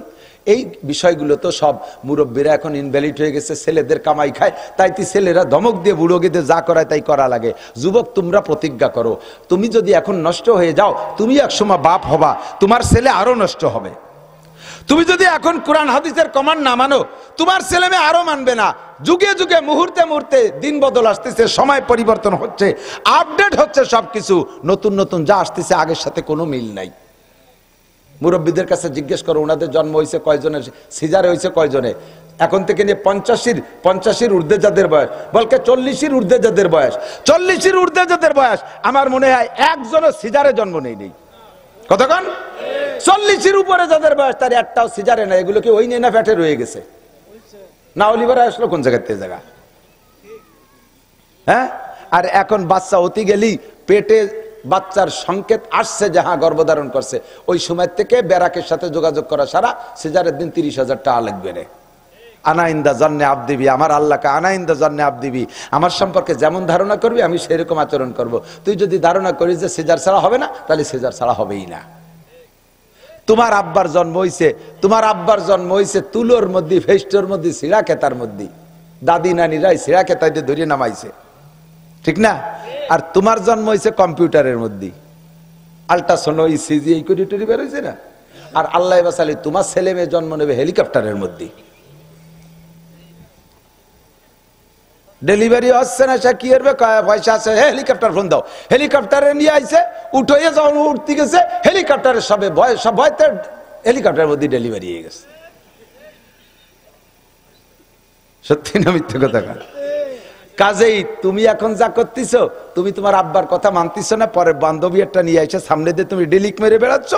এই বিষয়গুলো তো সব মুরব্বীরা এখন ইনভ্যালিড হয়ে গেছে, ছেলেদের কামাই খায়, তাই ছেলেরা ধমক দিয়ে বুড়োগিদের যা করায় তাই করা লাগে। যুবক তোমরা প্রতিজ্ঞা করো, তুমি যদি এখন নষ্ট হয়ে যাও, তুমি একসময় বাপ হবা, তোমার ছেলে আরো নষ্ট হবে। তুমি যদি এখন কোরআন হাদিসের কমান্ড না মানো, তোমার ছেলে মেয়ে আরো মানবে না। যুগে যুগে মুহূর্তে মুহূর্তে দিন বদল আসতেছে, সময় পরিবর্তন হচ্ছে, আপডেট হচ্ছে সবকিছু, নতুন নতুন যা আসতেছে আগের সাথে কোনো মিল নাই। মুরব্বীদের কাছে জিজ্ঞেস করো, ওনাদের জন্ম হয়েছে কয়জনের, সিজারে হয়েছে কয়জনে, এখন থেকে নিয়ে 85-এর ঊর্ধ্বে যাদের বয়স, বলকে 40-এর ঊর্ধ্বে যাদের বয়স, 40-এর ঊর্ধ্বে যাদের বয়স, আমার মনে হয় একজনও সিজারে জন্ম নেই। কতক্ষণ? 40-এর উপরে যাদের বয়স, তার একটাও সিজারে না। এগুলো কি ওই নেই না ফ্যাটে রয়ে গেছে? না অলিভারে আসলো কোন জায়গার থেকে জায়গা? হ্যাঁ, আর এখন বাচ্চা অতি গেলেই পেটে বাচ্চার সংকেত আসছে যে হ্যাঁ গর্ভধারণ করছে, ওই সময় থেকে ব্যারাকের সাথে যোগাযোগ করা সারা সিজারের দিন 30,000 টাকা লাগবে রে। আনাইন্দা জন্নে আবদিবি, আমার আল্লাহকে আনাইন্দা জন্নে আবদিবি, আমার সম্পর্কে যেমন ধারণা করবি আমি সেরকম আচরণ করব। তুই যদি ধারণা করিস যে সিজার ছাড়া হবে না, তাহলে সিজার ছাড়া হবেই না। তোমার আব্বার জন্ম হইছে, তোমার আব্বার জন্ম হইছে তুলোর মধ্যে, ফেস্টোর মধ্যে, সিরা খেতার মধ্যে, দাদি নানিরাই সিরা খেতাইতে ধরিয়ে নামাইছে, ঠিক না? আর তোমার জন্ম হয়েছে কম্পিউটারের মধ্যে, আল্ট্রাসাউন্ড ইসিজি এই করে টুরি বের হয়েছে না। আর আল্লাহ বাসালি তোমার ছেলে মেয়ে জন্ম নেবে হেলিকপ্টারের মধ্যে। ডেলিভারি হচ্ছে না, সে কি করবে, পয়সা আছে, হেলিকপ্টার ফোন দাও, হেলিকপ্টারে নিয়ে আইছে, উঠে যখন উঠতে গেছে হেলিকপ্টারের সব ভয়তে হেলিকপ্টারের মধ্যে ডেলিভারি হয়ে গেছে। সত্যি না মিথ্যে কথা? কাজেই তুমি এখন যা করতেছ, তুমি তোমার আব্বার কথা মানতেছ না, পরে বান্ধবী একটা নিয়ে এসে সামনে দিয়ে তুমি ডিলিক মেরে বেড়াচ্ছ।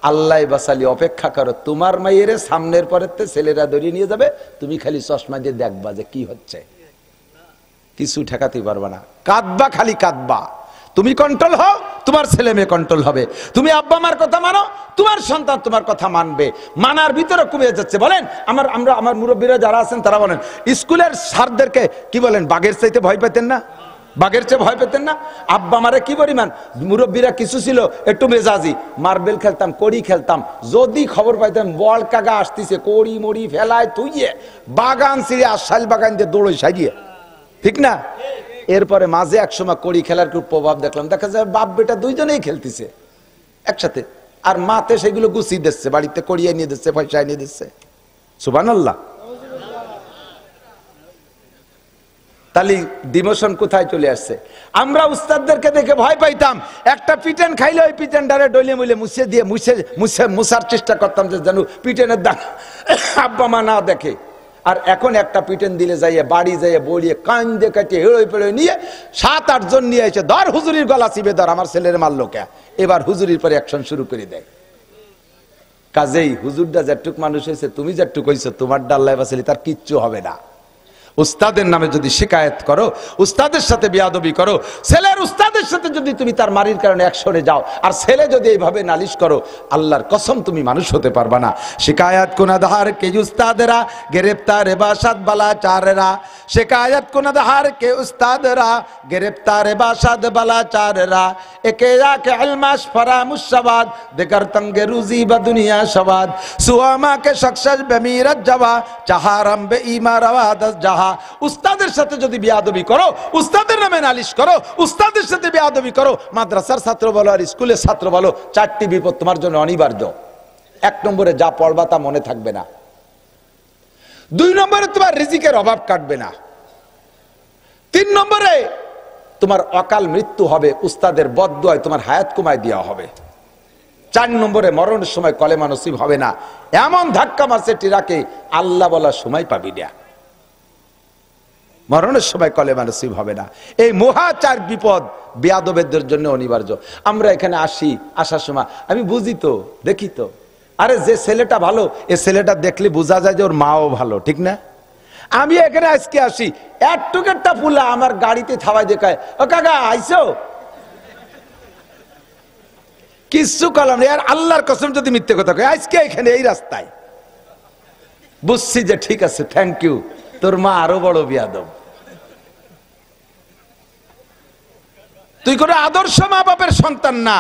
আল্লাহ বাসালি অপেক্ষা করো, তোমার মায়ের সামনের পরের ছেলেরা ধরিয়ে নিয়ে যাবে, তুমি খালি চশমা দিয়ে দেখবা যে কি হচ্ছে, কিছু ঠেকাতে পারবা না, কাঁদবা, খালি কাঁদবা। তুমি কন্ট্রোল হও, তোমার ছেলে মেয়ে কন্ট্রোল হবে। তুমি আব্বা মার কথা মানো, তোমার সন্তান তোমার কথা মানবে। মানার ভিতরে কমে যাচ্ছে। বলেন আমার মুরব্বীরা যারা আছেন তারা বলেন, স্কুলের স্যারদেরকে কি বলেন, বাঘের চাইতে ভয় পেতেন না? বাঘের চেয়ে ভয় পেতেন না? আব্বা মারে কি পরিমাণ, মুরব্বীরা কিছু ছিল একটু মেজাজি, মার্বেল খেলতাম, কড়ি খেলতাম, যদি খবর পাইতাম বল কাগা আসতেছে, কড়ি মড়ি ফেলায় তুইয়ে বাগান ছিঁড়ে আশাল বাগান দিয়ে দৌড়ই সাজিয়ে, ঠিক না? এরপরে মাঝে এক সময় কড়ি খেলার খুব প্রভাব দেখলাম, দেখা যায় বাপ বেটা দুইজনেই খেলতেছে একসাথে, আর মাতে সেগুলো গুছিয়ে দিচ্ছে, বাড়িতে কড়িয়ে নিয়ে দিচ্ছে, পয়সা নিয়ে দিচ্ছে। সুবহানাল্লাহ। তাহলে ডিমোশন কোথায় চলে আসছে? আমরা উস্তাদদেরকে দেখে ভয় পাইতাম, একটা পিটেন খাইলে ওই পিটেনটারে ডলে মুলে মুছে দিয়ে মুছার চেষ্টা করতাম যে যেন পিটেনের দাগ আব্বা মা না দেখে। আর এখন একটা পিটেন দিলে যাইয়ে বাড়ি যাইয়ে বলিয়ে কান্দে কাটিয়ে হেড়োই পেড়োই নিয়ে 7-8 জন নিয়ে এসে ধর হুজুরির গলা চিবে ধর, আমার ছেলের মারলো কে, এবার হুজুরির পরে অ্যাকশন শুরু করে দেয়। কাজেই হুজুরটা যেটুক মানুষ হয়েছে, তুমি যেটুক হয়েছো, তোমার ডাল্লায় বাসলি তার কিচ্ছু হবে না। উস্তাদের নামে যদি শিকায়ত করো, উস্তাদের সাথে বেয়াদবি করো, ছেলের উস্তাদের সাথে যদি তুমি তার মারির কারণে অ্যাকশনে যাও, আর ছেলে যদি এইভাবে নালিশ করো, আল্লাহর কসম তুমি মানুষ হতে পারবা না। শিকায়ত কুনাদার কে উস্তাদেরা, গ্রেফতার বাসাদ বালা চারেরা। শিকায়ত কুনাদার কে উস্তাদেরা, গ্রেফতার বাসাদ বালা চারেরা। একে আকে আলমাস ফরামুস সওয়াদ, দেকার তঙ্গে রুজি বা দুনিয়া সওয়াদ। সুয়ামা কে শখসজ বেমিরাত জাওয়া, চাহারাম বে ইমারাওয়াদ জাহা। উস্তাদের সাথে যদি বেয়াদবি করো, উস্তাদের নামে নালিশ করো, উস্তাদের সাথে বেয়াদবি করো, মাদ্রাসার ছাত্র বলো আর স্কুলের ছাত্র বলো, চারটি বিপদ তোমার জন্য অনিবার্য। এক নম্বরে যা পড়বা তা মনে থাকবে না। দুই নম্বরে তোমার রিজিকের অভাব কাটবে না। তিন নম্বরে তোমার অকাল মৃত্যু হবে, উস্তাদের বদদুয়ায় তোমার হায়াত কমায় দেওয়া হবে। চার নম্বরে মরণের সময় কলেমা নসিব হবে না, এমন ধাক্কা মারছে টিরাকে আল্লাহ বলার সময় পাবি না, মরণের সময় কলেমা নসিব হবে না। এই মহা চার বিপদ বেয়াদবের জন্য অনিবার্য। আমরা এখানে আসি, আসার সময় আমি বুঝি তো, দেখি তো, আরে যে ছেলেটা ভালো, এ ছেলেটা দেখলে বোঝা যায় যে ওর মাও ভালো, ঠিক না? আমি এখানে আজকে আসি, একটুকেরটা ফুলা আমার গাড়িতে থাবাই দেখায়, ও কাকা আইসো, কিচ্ছু কলাম নেই। আর আল্লাহর কসম যদি মিথ্যে কথা কয়, আজকে এখানে এই রাস্তায় বুঝছি যে ঠিক আছে, থ্যাংক ইউ, তোর মা আরো বড় বেয়াদব। তুই কোনো আদর্শ মা বাপের সন্তান না।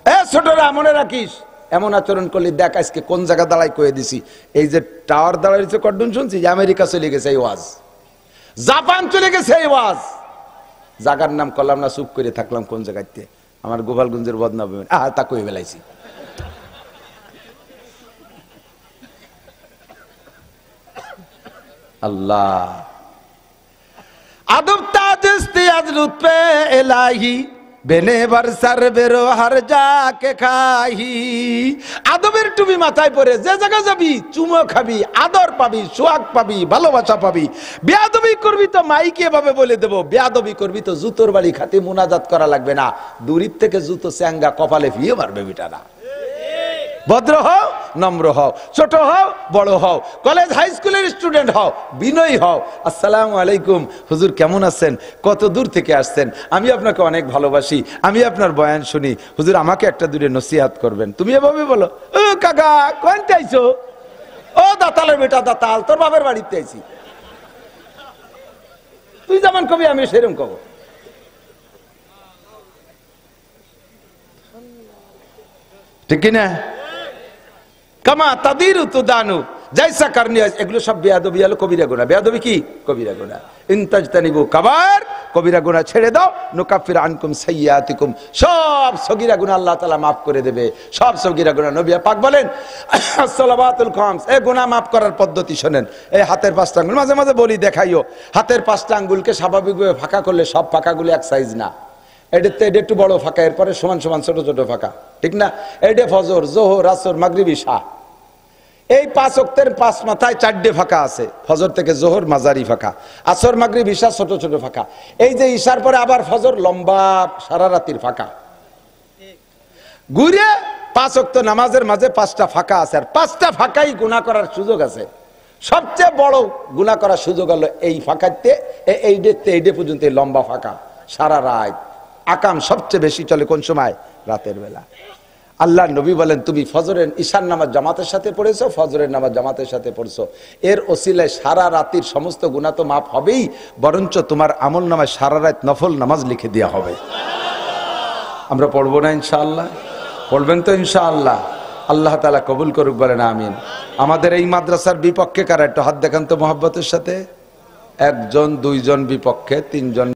এ ছোটরা মনে রাখিস, এমন আচরণ করলি দেখ আজকে কোন জায়গা দাঁড়াই কয়ে দিছি। এই যে টাওয়ার দাঁড়াইছে কর্ডন শুনছি যে আমেরিকা চলে গেছে এই ওয়াজ, জাপান চলে গেছে এই ওয়াজ। জায়গার নাম করলাম না, চুপ করে থাকলাম কোন জায়গাতে, আমার গোপালগঞ্জের বদনাম তা কয়ে বেলাইছি। अल्लाह अदब ताजिस्ती आज लुत्फे इलाही बेने बरसर बेरो हर जाके खाही। আদবের টুপি মাথায় পরে যে জায়গা যাবি চুমো খাবি, আদর পাবি, সোহাগ পাবি, ভালোবাসা পাবি। বেয়াদবি করবি তো মাইকে ভাবে বলে দেব, বেয়াদবি করবি তো জুতোর বাড়ি খাতে মুনাজাত করা লাগবে না, দূরের থেকে জুতো চ্যাঙ্গা কপালে ফিয়ে মারবে বিটারা। ভদ্র হও, নম্র হও, ছোট হও, বড় হও, কলেজ হাই স্কুলের স্টুডেন্ট হও, বিনয়ী হও। আসসালামু আলাইকুম হুজুর, কেমন আছেন, কত দূর থেকে আসছেন, আমি আপনাকে অনেক ভালোবাসি, আমি আপনার বয়ান শুনি, হুজুর আমাকে একটা দূরে নসিহত করবেন। তুমি এভাবে বলো, ও কাকা কোনটা আইছো, ও দাতালের বেটা দাতাল, তোর বাবার বাড়িতে আইছি। তুই যেমন কবি আমি সেরকম কব। ঠিক কিনা? কামা তাদিরু তুদানু, জৈসা করনি। এগুলো সব বেয়াদবি হলো কবিরা গুনাহ। বেয়াদবি কি? কবিরা গুনাহ। ইনতাজতানিবু কাবার, কবিরা গুনাহ ছেড়ে দাও, নুকাফির আনকুম সাইয়্যাতিকুম, সব সগীরা গুনাহ আল্লাহ তাআলা maaf করে দেবে, সব সগীরা গুনাহ। নবী পাক বলেন আসসালাওয়াতুল খামস, এই গুনাহ maaf করার পদ্ধতি শুনেন। এই হাতের পাঁচটা আঙ্গুল, মাঝে মাঝে বলি দেখাইও, হাতের পাঁচটা আঙ্গুলকে স্বাভাবিকভাবে ফাঁকা করলে সব ফাঁকাগুলো এক সাইজ না, এটা একটু বড় ফাঁকা, এরপরে সমান সমান ছোট ছোট ফাঁকা, ঠিক না? এটা ফজর, জোহর, আসর, মাগরিব, ইশা, এই পাঁচ ওয়াক্তের পাঁচ মাথায় চারটে ফাঁকা আছে। ফজর থেকে জোহর মাঝারি ফাঁকা, আসর, মাগরিব, ইশা ছোট ছোট ফাঁকা। এই যে ইশার পরে আবার ফজর লম্বা সারা রাতির ফাঁকা, ঘুরে পাঁচ ওয়াক্ত নামাজের মাঝে পাঁচটা ফাঁকা আছে। আর পাঁচটা ফাঁকাই গুনাহ করার সুযোগ আছে। সবচেয়ে বড় গুনাহ করার সুযোগ হলো এই ফাঁকাতে, এই ডেতে এই ডে পর্যন্ত এই লম্বা ফাঁকা সারা রাত। আকাম সবচেয়ে বেশি চলে কোন সময়? রাতের বেলা। আল্লাহ নবী বলেন, তুমি ফজরের ঈশার নামাজ জামাতের সাথে পড়েছো, ফজরের নামাজ জামাতের সাথে পড়ছো, এর ওসিলায় সারা রাতের সমস্ত গুনাহ তো মাফ হবেই, বরঞ্চ তোমার আমল নামায় সারা রাত নফল নামাজ লিখে দেওয়া হবে। আমরা পড়বো না ইনশাআল্লাহ? পড়বেন তো ইনশাআল্লাহ? আল্লাহ তাআলা কবুল করুক, বলেন আমিন। আমাদের এই মাদ্রাসার বিপক্ষে কারা একটু হাত দেখান তো মহব্বতের সাথে। একজন, দুইজন বিপক্ষে, তিনজন।